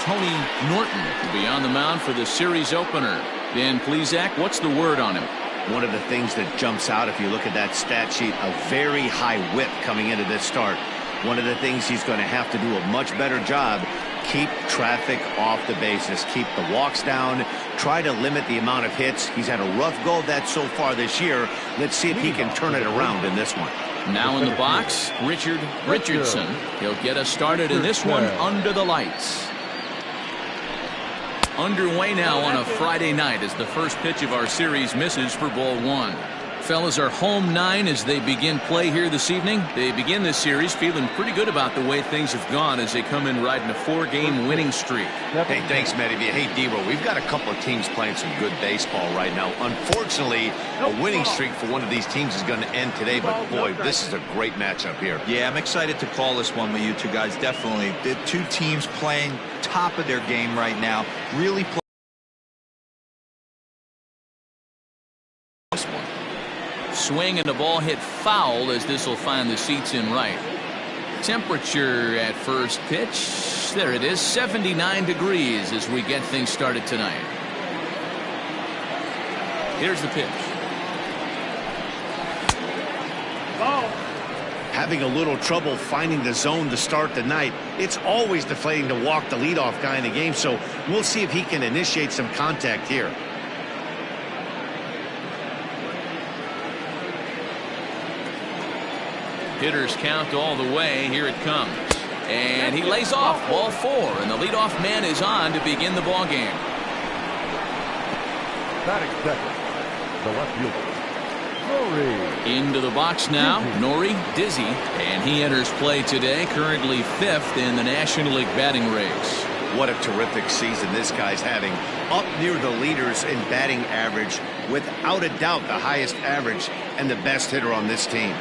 Tony Norton will be on the mound for the series opener. Dan Plesac, what's the word on him? One of the things that jumps out if you look at that stat sheet, a very high whip coming into this start. One of the things he's going to have to do a much better job, keep traffic off the bases, keep the walks down, try to limit the amount of hits. He's had a rough go of that so far this year. Let's see if he can turn it around in this one. Now in the box, Richardson. He'll get us started in this one under the lights. Underway now on a Friday night as the first pitch of our series misses for ball 1. Fellas are home 9 as they begin play here this evening. They begin this series feeling pretty good about the way things have gone as they come in riding a 4-game winning streak. Hey, thanks, Matty. Hey, D-Roll, we've got a couple of teams playing some good baseball right now. Unfortunately, a winning streak for one of these teams is going to end today, but boy, this is a great matchup here. Yeah, I'm excited to call this one with you two guys, definitely. The two teams playing top of their game right now, really play. Swing and the ball hit foul as this will find the seats in right. Temperature at first pitch, there it is, 79 degrees as we get things started tonight. Here's the pitch. Having a little trouble finding the zone to start the night. It's always deflating to walk the leadoff guy in the game, so we'll see if he can initiate some contact here. Hitters count all the way. Here it comes. And he lays off ball 4, and the leadoff man is on to begin the ball game. Batting second, the left fielder, Nori. Into the box now, Nori Dizzy, and he enters play today, currently 5th in the National League batting race. What a terrific season this guy's having. Up near the leaders in batting average, without a doubt the highest average and the best hitter on this team.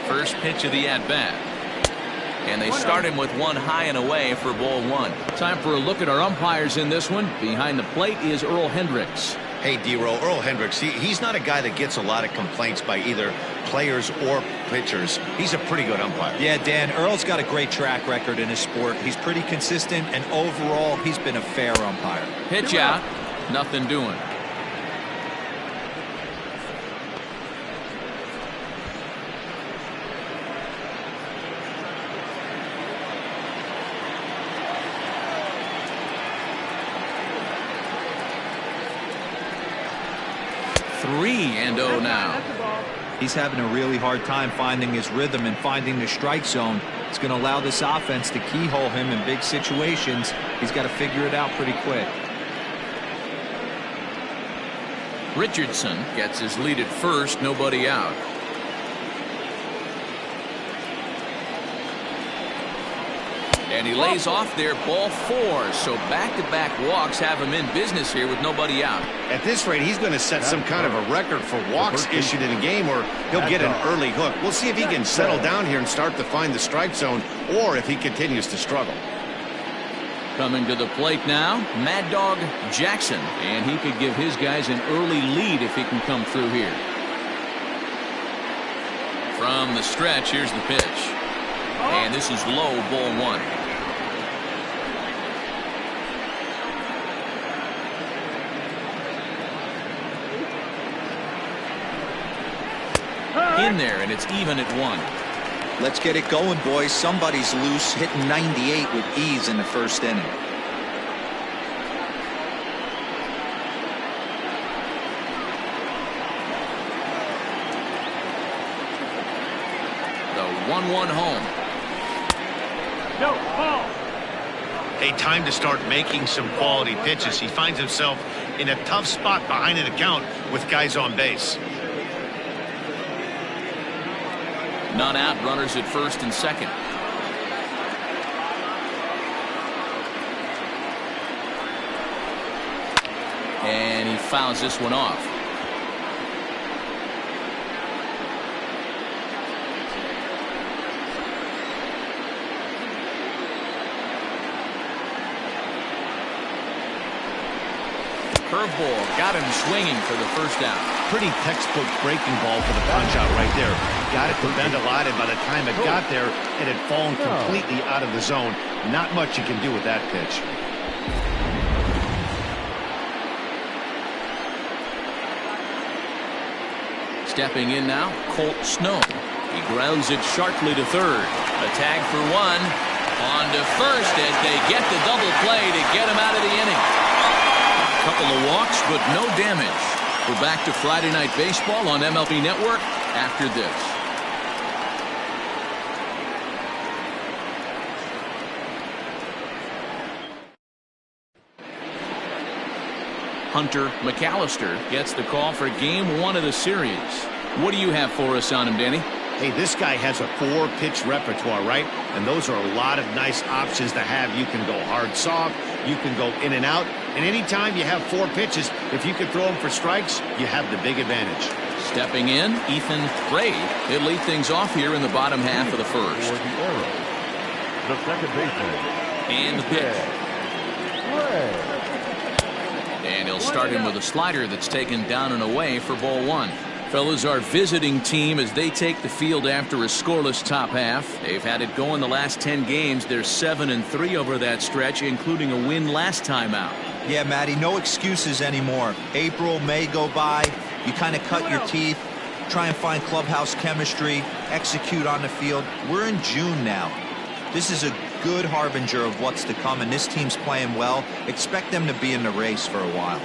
First pitch of the at-bat. And they start him with one high and away for ball 1. Time for a look at our umpires in this one. Behind the plate is Earl Hendricks. Hey, D-Roll, Earl Hendricks, he's not a guy that gets a lot of complaints by either players or pitchers. He's a pretty good umpire. Yeah, Dan, Earl's got a great track record in his sport. He's pretty consistent, and overall, he's been a fair umpire. Pitch out. Nothing doing. And 0 now. He's having a really hard time finding his rhythm and finding the strike zone. It's going to allow this offense to keyhole him in big situations. He's got to figure it out pretty quick. Richardson gets his lead at first, nobody out. And he lays off there, ball 4. So back-to-back walks have him in business here with nobody out. At this rate, he's going to set some kind of a record for walks issued in a game, or he'll get an early hook. We'll see if he can settle down here and start to find the strike zone, or if he continues to struggle. Coming to the plate now, Mad Dog Jackson. And he could give his guys an early lead if he can come through here. From the stretch, here's the pitch. And this is low, ball 1. In there, and it's even at 1. Let's get it going, boys. Somebody's loose, hitting 98 with ease in the first inning. The 1-1 home. No, ball. A time to start making some quality pitches. He finds himself in a tough spot behind an account with guys on base. None out, runners at first and second. fouls this one off. Curveball got him swinging for the first out. Pretty textbook breaking ball for the punch out right there. Got it to bend a lot, and by the time it got there, it had fallen completely out of the zone. Not much you can do with that pitch. Stepping in now, Colt Snow. He grounds it sharply to third. A tag for one. On to first as they get the double play to get him out of the inning. Couple of walks, but no damage. We're back to Friday Night Baseball on MLB Network after this. Hunter McAllister gets the call for game 1 of the series. What do you have for us on him, Danny? Hey, this guy has a 4-pitch repertoire, right? And those are a lot of nice options to have. You can go hard, soft. You can go in and out. And anytime you have 4 pitches, if you can throw them for strikes, you have the big advantage. Stepping in, Ethan Ray. He'll lead things off here in the bottom half of the first. For the arrow, the second baseman. And the pitch. And he'll start him with a slider that's taken down and away for ball 1. Fellas, our visiting team as they take the field after a scoreless top half. They've had it going the last 10 games. They're 7-3 over that stretch, including a win last time out. Yeah, Matty, no excuses anymore. April, May go by. You kind of cut your teeth, try and find clubhouse chemistry, execute on the field. We're in June now. This is a good harbinger of what's to come, and this team's playing well. Expect them to be in the race for a while.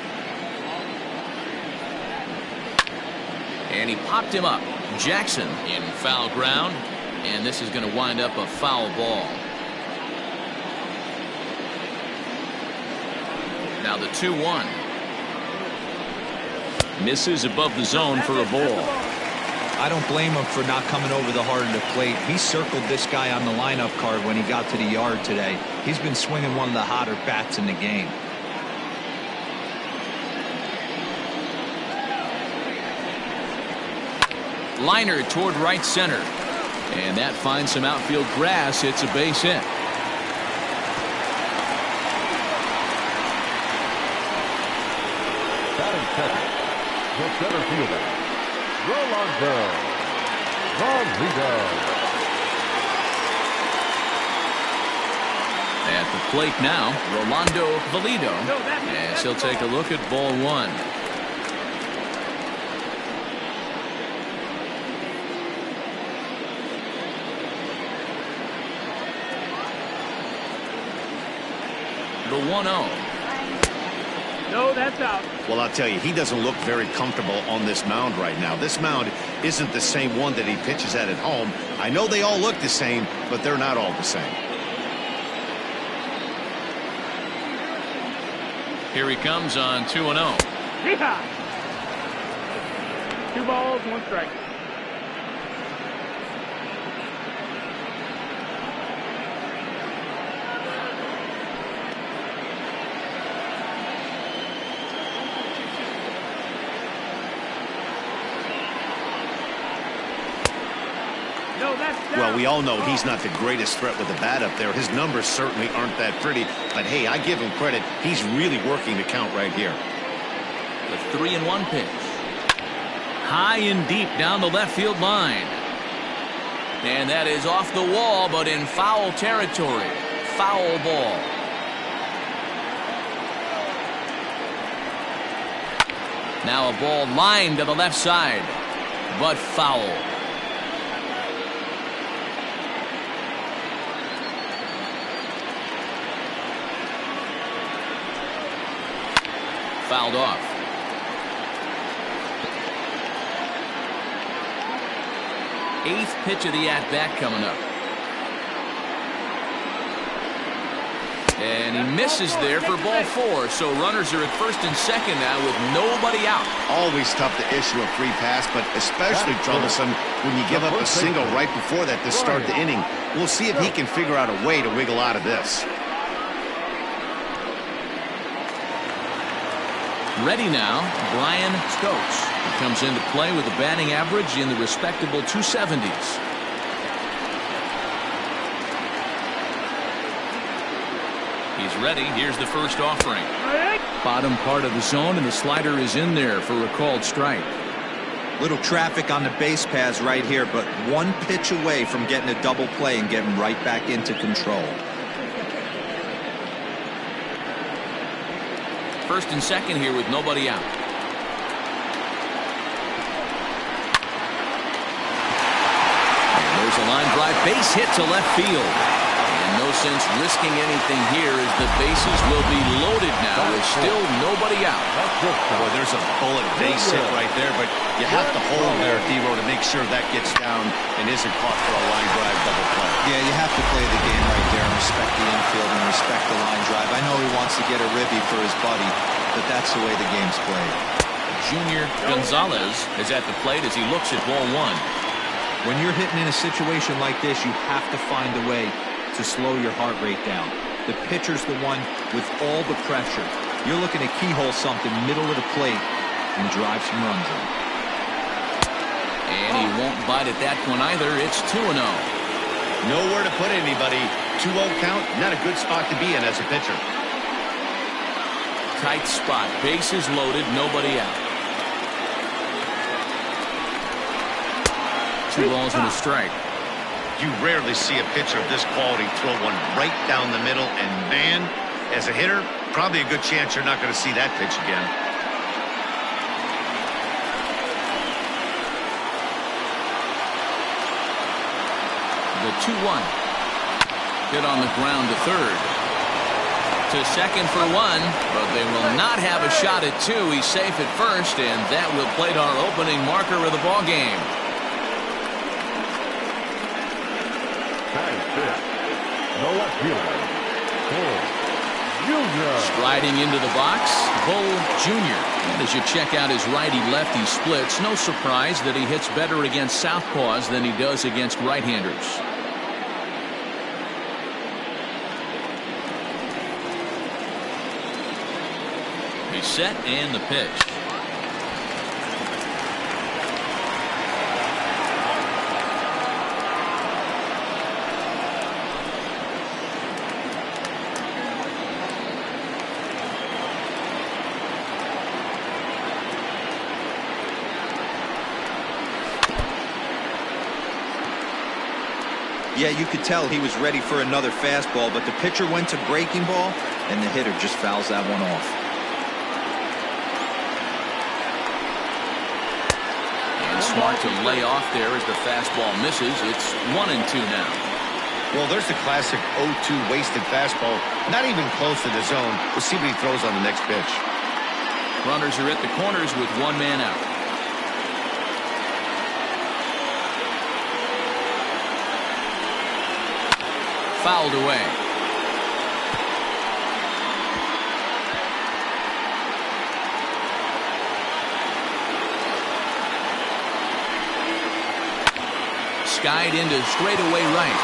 And he popped him up. Jackson in foul ground. And this is going to wind up a foul ball. Now the 2-1. Misses above the zone for a ball. I don't blame him for not coming over the heart of the plate. He circled this guy on the lineup card when he got to the yard today. He's been swinging one of the hotter bats in the game. Liner toward right center. And that finds some outfield grass. It's a base hit. Batting second, the center fielder, Rolando. At the plate now, Rolando Valido. As he'll take a look at ball 1. The 1-0. No, that's out. Well, I'll tell you, he doesn't look very comfortable on this mound right now. This mound isn't the same one that he pitches at home. I know they all look the same, but they're not all the same. Here he comes on 2-0. Yeehaw! 2 balls, 1 strike. Well, we all know he's not the greatest threat with the bat up there. His numbers certainly aren't that pretty. But, hey, I give him credit. He's really working the count right here. The 3-1 pitch. High and deep down the left field line. And that is off the wall, but in foul territory. Foul ball. Now a ball lined to the left side, but foul. Fouled off. Eighth pitch of the at-bat coming up. And he misses there for ball 4. So runners are at first and second now with nobody out. Always tough to issue a free pass, but especially troublesome when you give up a single right before that to start the inning. We'll see if he can figure out a way to wiggle out of this. Ready now, Brian Stokes. He comes into play with a batting average in the respectable 270s. He's ready. Here's the first offering. Bottom part of the zone, and the slider is in there for a called strike. Little traffic on the base paths right here, but one pitch away from getting a double play and getting right back into control. First and second here with nobody out. And there's a line drive, base hit to left field. And no sense risking anything here as the bases will be loaded now with still nobody out. Boy, there's a bullet base hit right there, but you have to hold there, D-Row, to make sure that gets down and isn't caught for a line drive double play. Yeah, you have to play the game right there and respect the infield and respect the line drive. I know he wants to get a ribby for his buddy, but that's the way the game's played. Junior Gonzalez is at the plate as he looks at ball one. When you're hitting in a situation like this, you have to find a way to slow your heart rate down. The pitcher's the one with all the pressure. You're looking to keyhole something middle of the plate and drive some runs in. And he won't bite at that one either. It's 2-0. Nowhere to put anybody. 2-0 count, not a good spot to be in as a pitcher. Tight spot. Bases loaded. Nobody out. 2 balls and a strike. You rarely see a pitcher of this quality throw one right down the middle, and man, as a hitter, probably a good chance you're not going to see that pitch again. The 2-1. Hit on the ground to third. To second for one, but they will not have a shot at two. He's safe at first, and that will plate our opening marker of the ball game. The left fielder, Bull Jr. Striding into the box, Bull Jr. And as you check out his righty-lefty splits, no surprise that he hits better against southpaws than he does against right-handers. He's set and the pitch. Yeah, you could tell he was ready for another fastball, but the pitcher went to breaking ball, and the hitter just fouls that one off. And smart to lay off there as the fastball misses. It's 1-2 now. Well, there's the classic 0-2 wasted fastball. Not even close to the zone. We'll see what he throws on the next pitch. Runners are at the corners with one man out. Fouled away. Skied into straightaway right.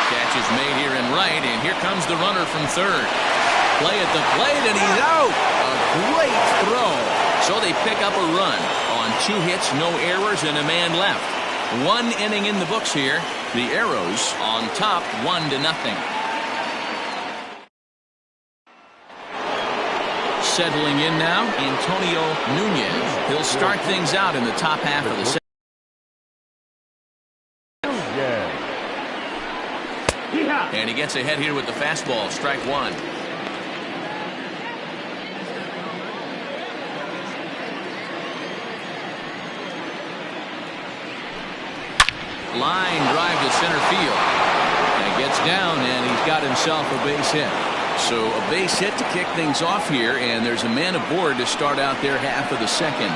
Catch is made here in right, and here comes the runner from third. Play at the plate, and he's out. A great throw. So they pick up a run on 2 hits, no errors, and a man left. 1 inning in the books here. The Arrows on top 1-0. Settling in now, Antonio Nunez. He'll start things out in the top half of the second. And he gets ahead here with the fastball. Strike 1. Line drive to center field. And it gets down, and he's got himself a base hit. So a base hit to kick things off here, and there's a man aboard to start out their half of the second.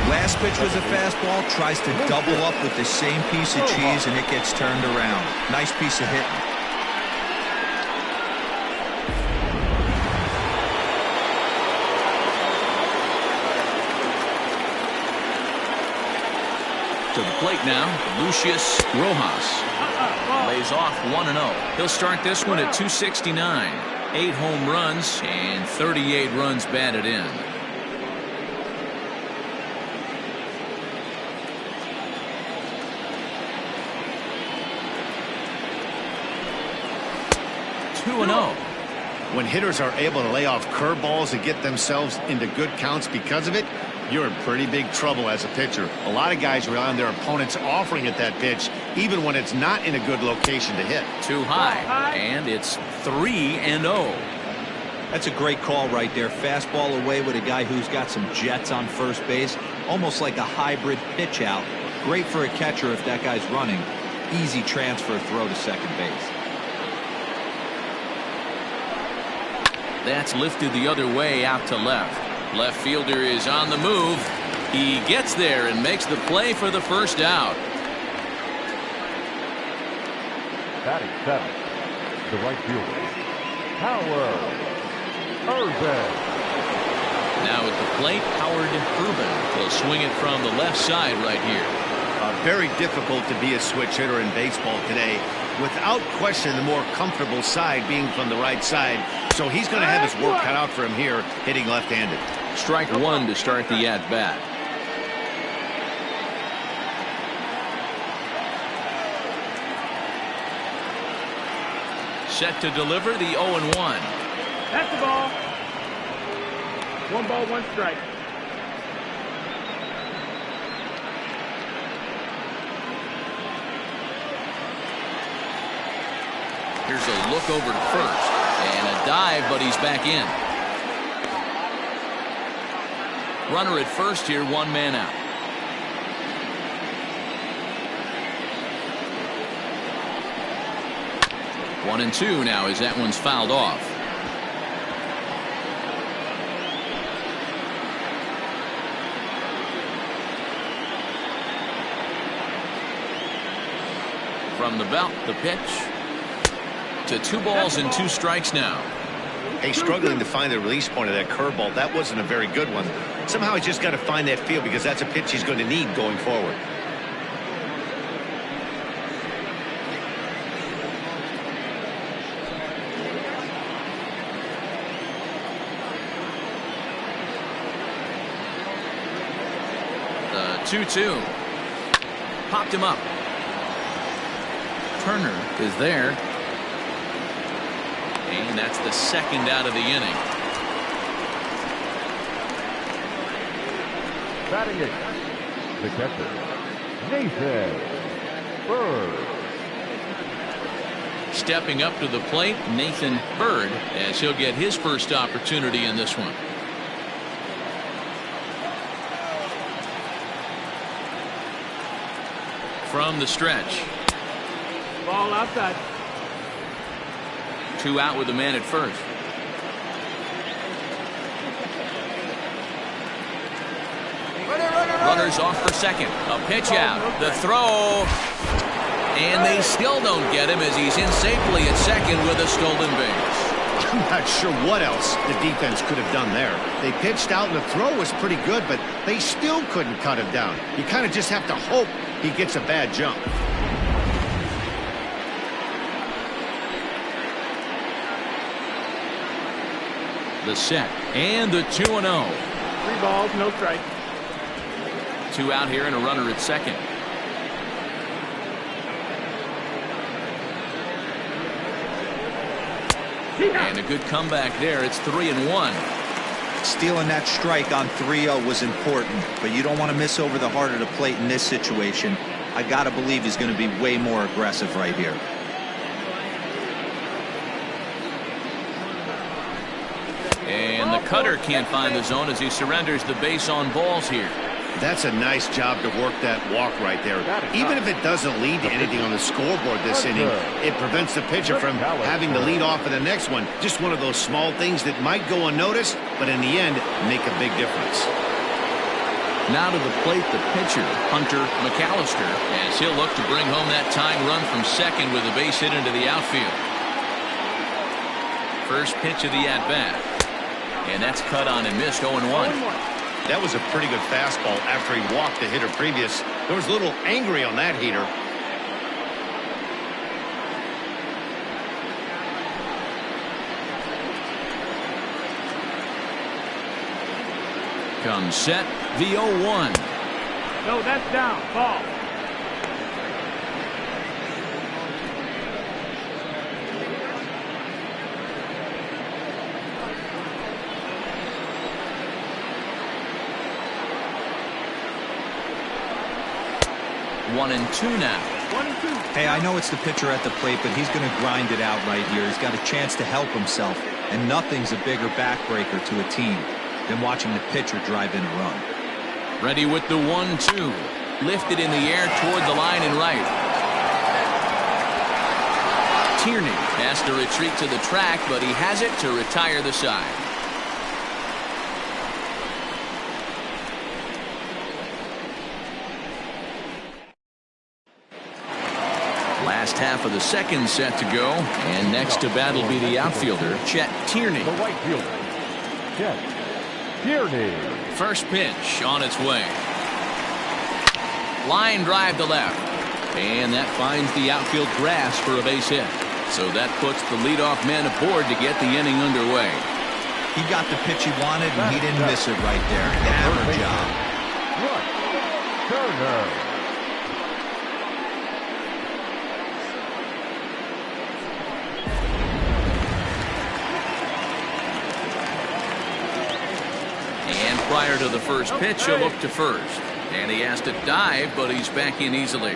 Last pitch was a fastball, tries to double up with the same piece of cheese, and it gets turned around. Nice piece of hitting. To the plate now, Lucius Rojas. Lays off 1-0. He'll start this one at 269. 8 home runs and 38 runs batted in. Two and 0. When hitters are able to lay off curveballs and get themselves into good counts because of it, you're in pretty big trouble as a pitcher. A lot of guys rely on their opponents offering at that pitch, even when it's not in a good location to hit. Too high, and it's 3 and 0. That's a great call right there. Fastball away with a guy who's got some jets on first base, almost like a hybrid pitch out. Great for a catcher if that guy's running. Easy transfer throw to second base. That's lifted the other way out to left. Left fielder is on the move. He gets there and makes the play for the first out. Batting seventh, the right fielder, Howard Urban. Now at the plate, Howard Urban will swing it from the left side right here. Very difficult to be a switch hitter in baseball today. Without question, the more comfortable side being from the right side. So he's going to have his work cut out for him here, hitting left-handed. Strike one to start the at-bat. Set to deliver the 0-1. That's the ball. 1 ball, 1 strike. Here's a look over to first. And a dive, but he's back in. Runner at first here, 1 man out. One and 2 now as that one's fouled off. From the belt, the pitch. To 2 balls and 2 strikes now. Hey, struggling to find the release point of that curveball. That wasn't a very good one. Somehow he's just got to find that feel because that's a pitch he's going to need going forward. The 2-2. Popped him up. Turner is there. And that's the second out of the inning. Batting eighth, the catcher, Nathan Bird. Stepping up to the plate, Nathan Bird, as he'll get his first opportunity in this one. From the stretch. Ball outside. 2 out with the man at first. Runners off for second. A pitch out. The throw. And they still don't get him as he's in safely at second with a stolen base. I'm not sure what else the defense could have done there. They pitched out and the throw was pretty good, but they still couldn't cut him down. You kind of just have to hope he gets a bad jump. The set and the 2-0. 3 balls, no strike. 2 out here and a runner at second. And a good comeback there. It's 3-1. Stealing that strike on 3-0 was important, but you don't want to miss over the heart of the plate in this situation. I got to believe he's going to be way more aggressive right here. And the cutter can't find the zone as he surrenders the base on balls here. That's a nice job to work that walk right there. Even if it doesn't lead to anything on the scoreboard this inning, it prevents the pitcher from having to lead off in the next one. Just one of those small things that might go unnoticed, but in the end, make a big difference. Now to the plate, the pitcher, Hunter McAllister, as he'll look to bring home that tying run from second with a base hit into the outfield. First pitch of the at-bat. And that's cut on and missed 0-1. That was a pretty good fastball after he walked the hitter previous. There was a little angry on that heater. comes set. The 0-1. No, that's down. Ball. One and two now. 1 and 2. Hey, I know it's the pitcher at the plate, but he's going to grind it out right here. He's got a chance to help himself, and nothing's a bigger backbreaker to a team than watching the pitcher drive in a run. Ready with the 1-2. Lifted in the air toward the line and right. Tierney has to retreat to the track, but he has it to retire the side. Last half of the second set to go, and next to bat will be the outfielder, Chet Tierney. The right fielder, Chet Tierney. First pitch on its way. Line drive to left, and that finds the outfield grass for a base hit. So that puts the leadoff man aboard to get the inning underway. He got the pitch he wanted, and he didn't miss it right there. Hammer job. Russ Turner. And prior to the first pitch, he'll look to first. And he has to dive, but he's back in easily.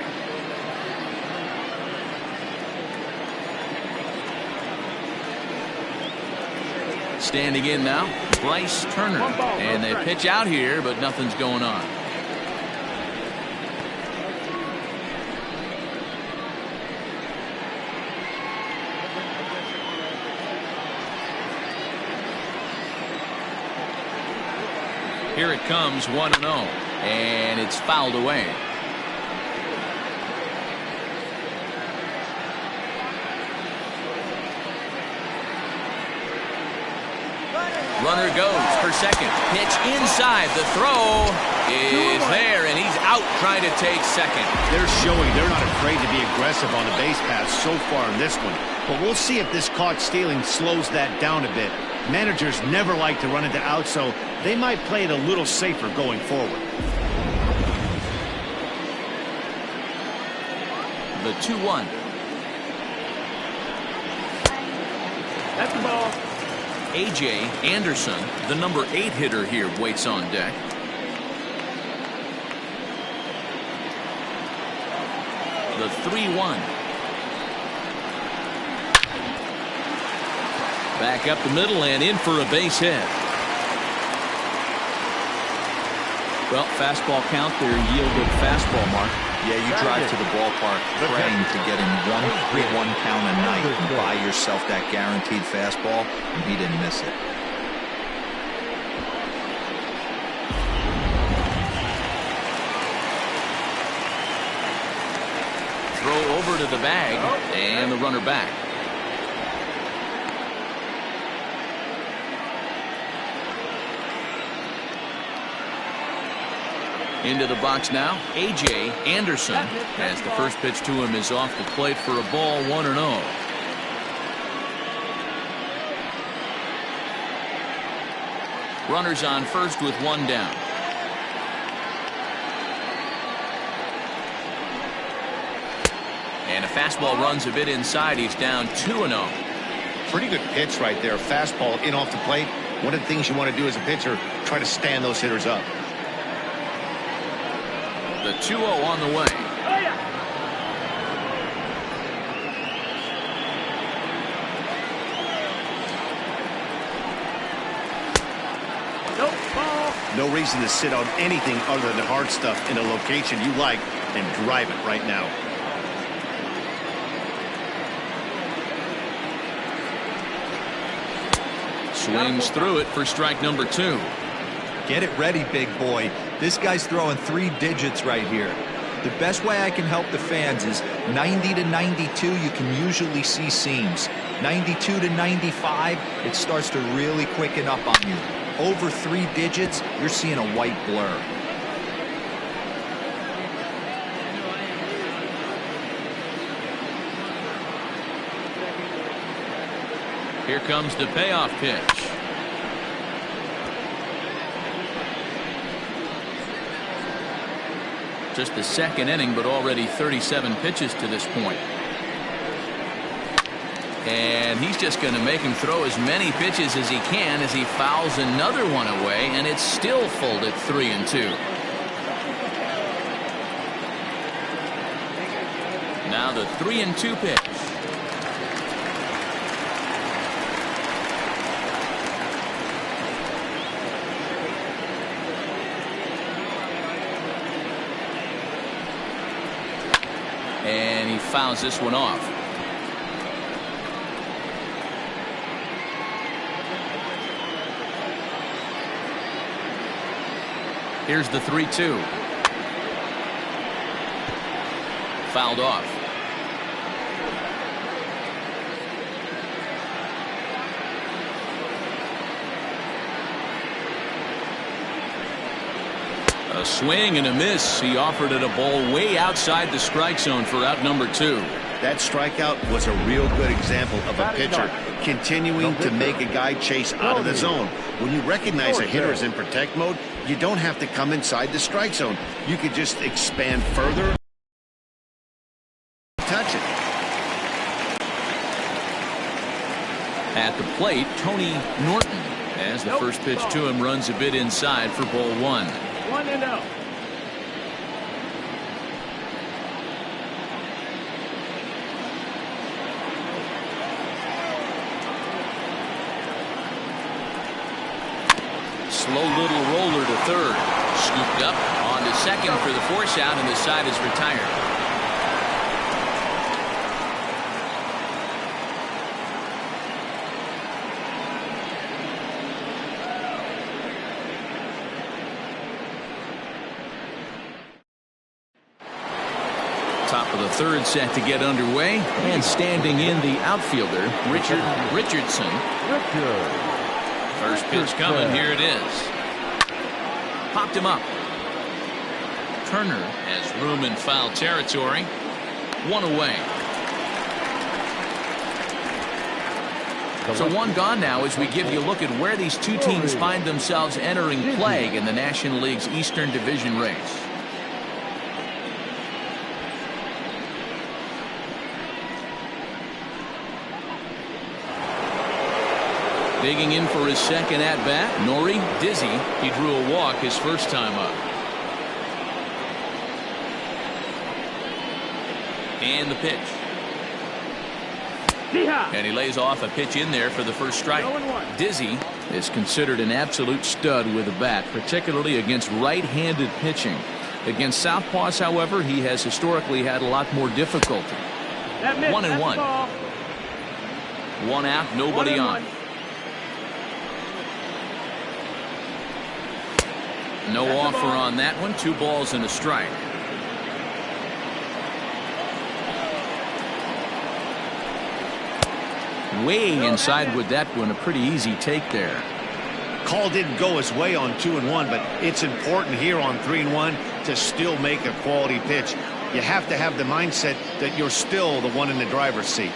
Standing in now, Bryce Turner. And they pitch out here, but nothing's going on. Here it comes, 1-0, and it's fouled away. Runner goes for second. Pitch inside. The throw is there, and he's out trying to take second. They're showing they're not afraid to be aggressive on the base pass so far in this one. But we'll see if this caught stealing slows that down a bit. Managers never like to run into out, so they might play it a little safer going forward. The 2-1. That's the ball. A.J. Anderson, the number 8 hitter here, waits on deck. The 3-1. Back up the middle and in for a base hit. Well, fastball count there, yielded fastball mark. Yeah, you drive to the ballpark praying to get in 1-3-1 count a night and buy yourself that guaranteed fastball, and he didn't miss it. Throw over to the bag, and the runner back. Into the box now, A.J. Anderson, as the first pitch to him is off the plate for a ball, 1-0. Runners on first with one down. And a fastball runs a bit inside. He's down 2-0. Pretty good pitch right there. Fastball in off the plate. One of the things you want to do as a pitcher, try to stand those hitters up. The 2-0 on the way. Oh, yeah. Nope, ball. No reason to sit on anything other than hard stuff in a location you like and drive it right now. Swings through it for strike number 2. Get it ready, big boy. This guy's throwing 3 digits right here. The best way I can help the fans is 90 to 92, you can usually see seams. 92 to 95, it starts to really quicken up on you. Over 3 digits, you're seeing a white blur. Here comes the payoff pitch. Just the second inning, but already 37 pitches to this point. And he's just going to make him throw as many pitches as he can as he fouls another one away, and it's still full at 3-2. Now the 3-2 pitch. And he fouls this one off. Here's the 3-2. Fouled off. A swing and a miss. He offered it a ball way outside the strike zone for out number 2. That strikeout was a real good example of a pitcher continuing to make a guy chase out of the zone. When you recognize a hitter is in protect mode, you don't have to come inside the strike zone. You could just expand further, touch it. At the plate, Tony Norton, as the first pitch to him runs a bit inside for ball 1. 1-0. Slow little roller to third. Scooped up on to second for the force out, and the side is retired. Top of the third set to get underway, and standing in the outfielder, Richard Richardson. First pitch coming. Here it is. Popped him up. Turner has room in foul territory. One away. So one gone now as we give you a look at where these two teams find themselves entering play in the National League's Eastern Division race. Digging in for his second at-bat, Nori Dizzy. He drew a walk his first time up. And the pitch. And he lays off a pitch in there for the first strike. Dizzy is considered an absolute stud with a bat, particularly against right-handed pitching. Against southpaws, however, he has historically had a lot more difficulty. 1-1. One out, nobody on. No offer on that one. 2 balls and a strike. Way inside with that one. A pretty easy take there. Call didn't go his way on 2-1, but it's important here on 3-1 to still make a quality pitch. You have to have the mindset that you're still the one in the driver's seat.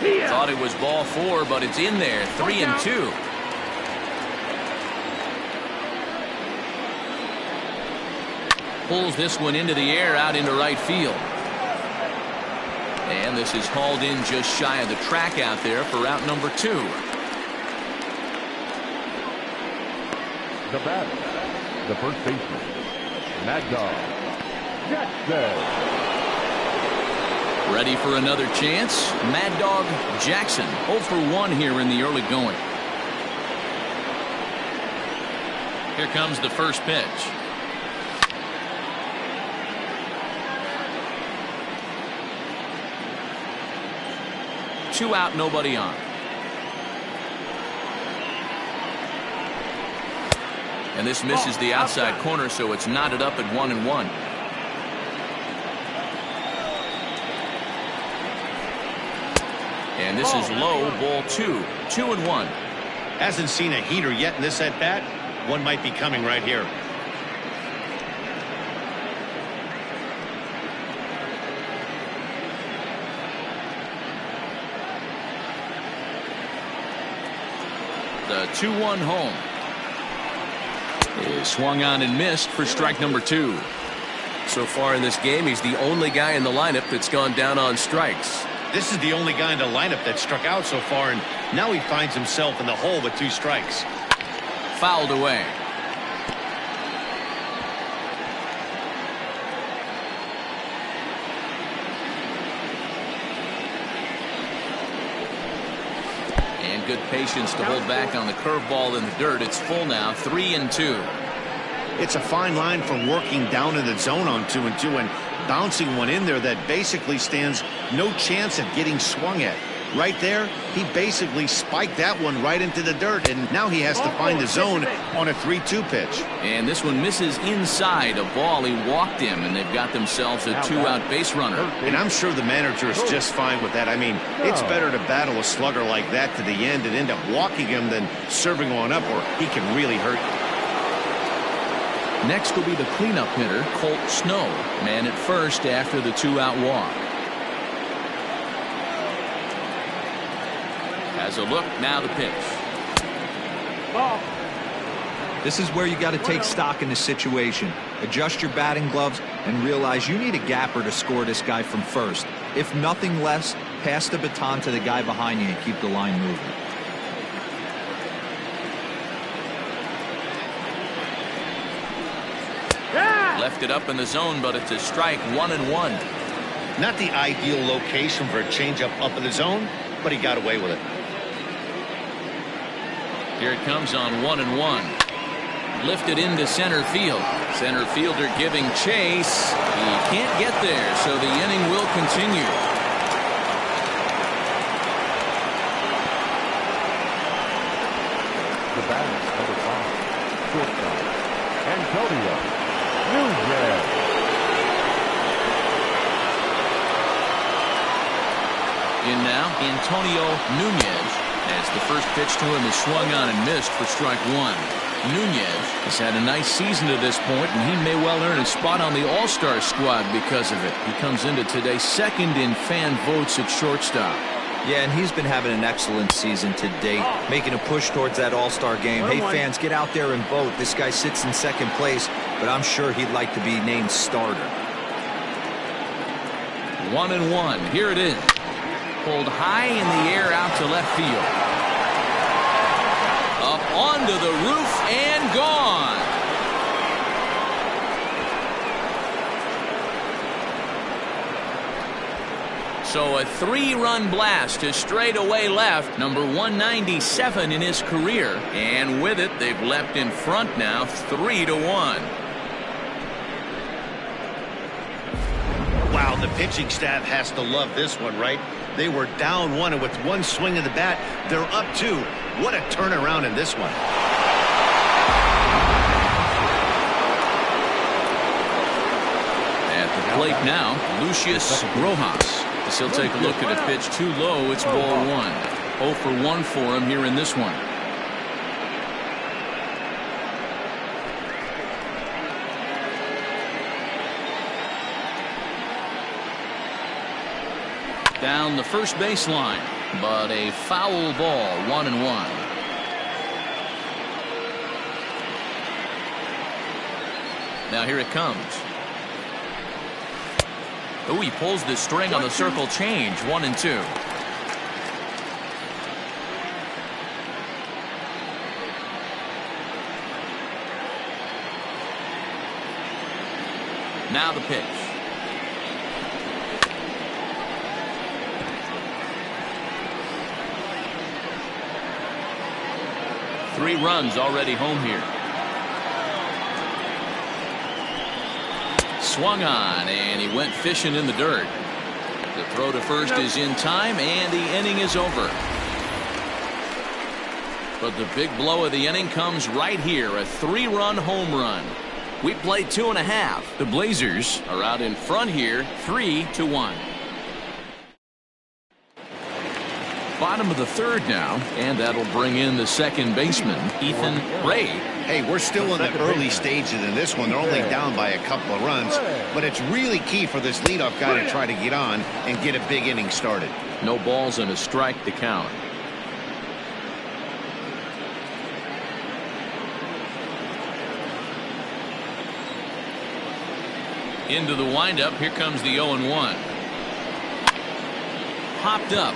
Thought it was ball 4, but it's in there. 3-2. Pulls this one into the air out into right field. And this is hauled in just shy of the track out there for out number 2. The batter, the first baseman, Mad Dog Jackson. Ready for another chance. Mad Dog Jackson 0 for 1 here in the early going. Here comes the first pitch. Two out, nobody on. And this misses the outside corner, so it's knotted up at 1-1. And this is low, ball 2. 2-1. Hasn't seen a heater yet in this at bat. One might be coming right here. The 2-1 home. is swung on and missed for strike number 2. So far in this game, he's the only guy in the lineup that's gone down on strikes. This is the only guy in the lineup that struck out so far, and now he finds himself in the hole with 2 strikes. Fouled away. And good patience to hold back on the curveball in the dirt. It's full now, 3-2. It's a fine line from working down in the zone on 2-2 and bouncing one in there that basically stands no chance at getting swung at. Right there, he basically spiked that one right into the dirt, and now he has to find the zone on a 3-2 pitch. And this one misses inside a ball. He walked him, and they've got themselves a 2-out base runner. And I'm sure the manager is just fine with that. I mean, it's better to battle a slugger like that to the end and end up walking him than serving one up, or he can really hurt you. Next will be the cleanup hitter, Colt Snow, man at first after the 2-out walk. Has a look, now the pitch. Ball. This is where you got to take stock in the situation. Adjust your batting gloves and realize you need a gapper to score this guy from first. If nothing less, pass the baton to the guy behind you and keep the line moving. Left it up in the zone, but it's a strike, 1-1. Not the ideal location for a changeup up in the zone, but he got away with it. Here it comes on 1-1. Lifted into center field. Center fielder giving chase. He can't get there, so the inning will continue. The batter, number 5, shortstop, Antonio Nunez. In now, Antonio Nunez, as the first pitch to him is swung on and missed for strike 1. Nunez has had a nice season to this point, and he may well earn a spot on the All-Star squad because of it. He comes into today second in fan votes at shortstop. Yeah, and he's been having an excellent season to date, making a push towards that All-Star game. Hey, fans, get out there and vote. This guy sits in second place, but I'm sure he'd like to be named starter. 1-1. Here it is. Pulled high in the air out to left field. Up onto the roof and gone. So a 3-run blast to straightaway left, number 197 in his career. And with it, they've leapt in front now, 3-1. Wow, the pitching staff has to love this one, right? They were down 1, and with one swing of the bat, they're up 2. What a turnaround in this one. At the plate now, Lucius Rojas. As he'll take a look at a pitch too low, it's ball 1. 0 for 1 for him here in this one. Down the first baseline, but a foul ball, 1-1. Now here it comes. Oh, he pulls the string on the circle change, 1-2. Now the pitch. Three runs already home here. Swung on, and he went fishing in the dirt. The throw to first is in time, and the inning is over. But the big blow of the inning comes right here, a 3-run home run. We played 2.5. The Blazers are out in front here, 3-1. Bottom of the third now, and that'll bring in the second baseman, Ethan Ray. Hey, we're still in the early stages in this one. They're only down by a couple of runs, but it's really key for this leadoff guy to try to get on and get a big inning started. No balls and a strike to count. Into the windup. Here comes the 0-1. Popped up.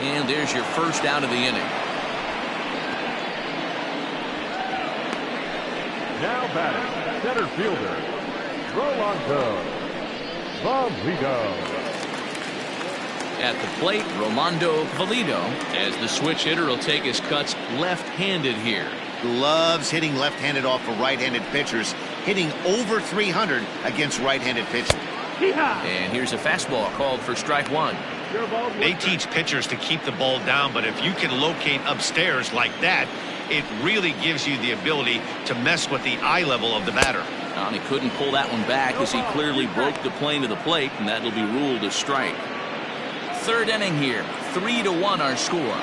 And there's your first out of the inning. Now batting, center fielder, Rolando Valido. At the plate, Rolando Valido, as the switch hitter will take his cuts left-handed here. Loves hitting left-handed off of right-handed pitchers, hitting over 300 against right-handed pitchers. And here's a fastball called for strike one. They teach pitchers to keep the ball down, but if you can locate upstairs like that, it really gives you the ability to mess with the eye level of the batter. And he couldn't pull that one back as he clearly broke the plane to the plate, and that'll be ruled a strike. Third inning here, 3-1 our score.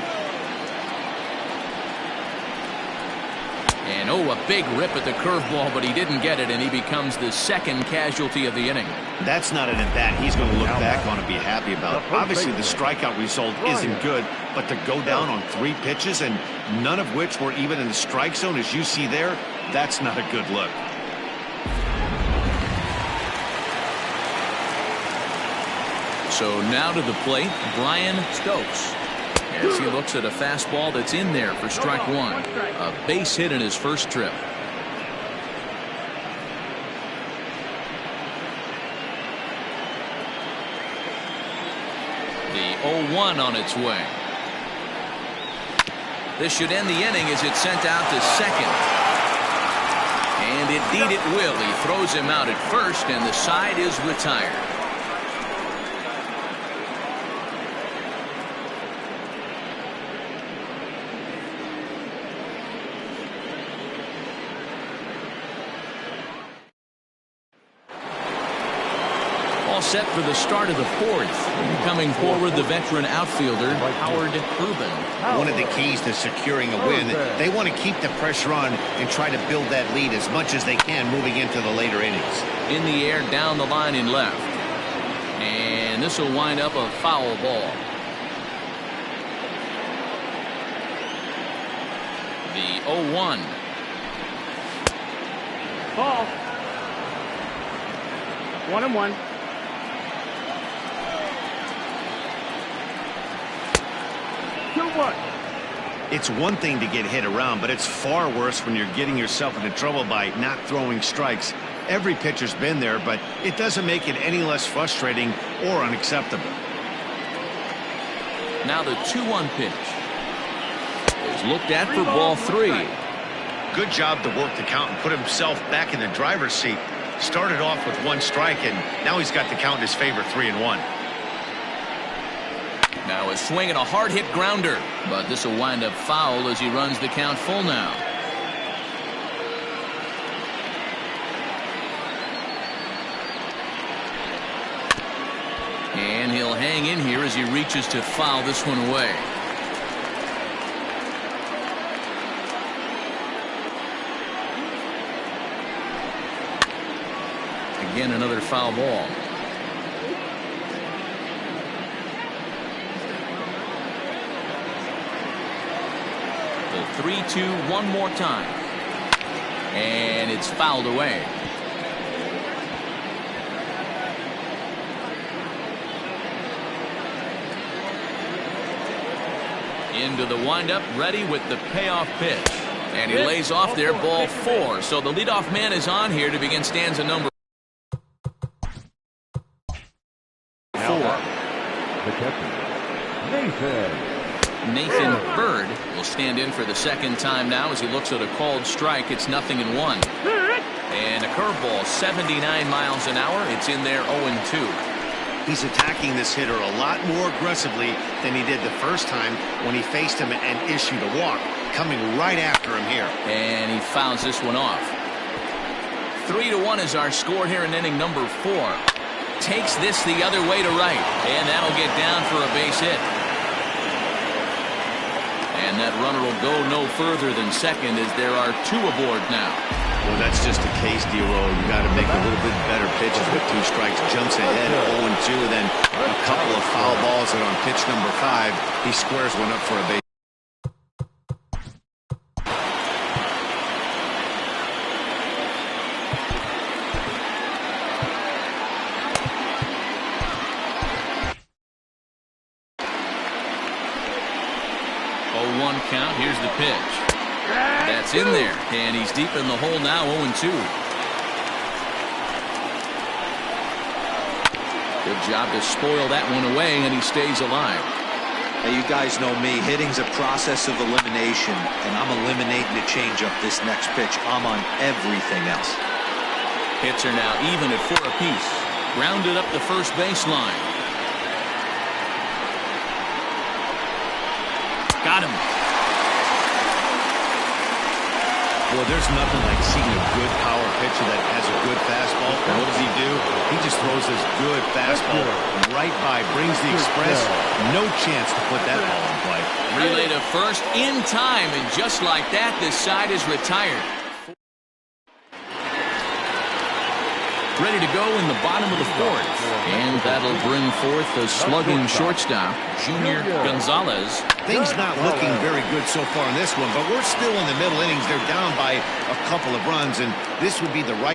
And a big rip at the curveball, but he didn't get it, and he becomes the second casualty of the inning. That's not an at-bat he's going to look back on and be happy about. Obviously, the strikeout result isn't good, but to go down on 3 pitches and none of which were even in the strike zone, as you see there, that's not a good look. So now to the plate, Brian Stokes, as he looks at a fastball that's in there for strike one. A base hit in his first trip. The 0-1 on its way. This should end the inning as it's sent out to second. And indeed it will. He throws him out at first, and the side is retired. Set for the start of the fourth. Coming forward, the veteran outfielder, Howard Rubin. One of the keys to securing a win, they want to keep the pressure on and try to build that lead as much as they can moving into the later innings. In the air, down the line in left. And this will wind up a foul ball. The 0-1. Ball. 1-1. It's one thing to get hit around, but it's far worse when you're getting yourself into trouble by not throwing strikes. Every pitcher's been there, but it doesn't make it any less frustrating or unacceptable. Now the 2-1 pitch is looked at for ball 3. Good job to work the count and put himself back in the driver's seat. Started off with 1 strike, and now he's got the count in his favor, 3-1. Now a swing and a hard-hit grounder, but this will wind up foul as he runs the count full now. And he'll hang in here as he reaches to foul this one away. Again, another foul ball. The 3-2 one more time. And it's fouled away. Into the windup, ready with the payoff pitch. And he lays off there, ball 4. So the leadoff man is on here to begin stanza number 4. The catcher, Nathan Bird will stand in for the second time now as he looks at a called strike. It's 0-1. And a curveball, 79 miles an hour. It's in there, 0-2. He's attacking this hitter a lot more aggressively than he did the first time when he faced him and issued a walk. Coming right after him here. And he fouls this one off. 3-1 is our score here in inning number 4. Takes this the other way to right. And that'll get down for a base hit. And that runner will go no further than second as there are 2 aboard now. Well, that's just the case, D-Roll. You got to make a little bit better pitches with 2 strikes. Jumps ahead, 0-2, then a couple of foul balls, and on pitch number 5, he squares one up for a base. 1 count. Here's the pitch. That's in there, and he's deep in the hole now, 0-2. Good job to spoil that one away, and he stays alive. Now, you guys know me. Hitting's a process of elimination, and I'm eliminating the changeup this next pitch. I'm on everything else. Hits are now even at 4 apiece. Grounded up the first baseline. Got him. Well, there's nothing like seeing a good power pitcher that has a good fastball. And what does he do? He just throws this good fastball right by, brings the express. No chance to put that ball in play. Relay to first in time, and just like that, this side is retired. Ready to go in the bottom of the 4th. And that'll bring forth the slugging shortstop, Junior Gonzalez. Things not looking very good so far in this one, but we're still in the middle innings. They're down by a couple of runs, and this would be the right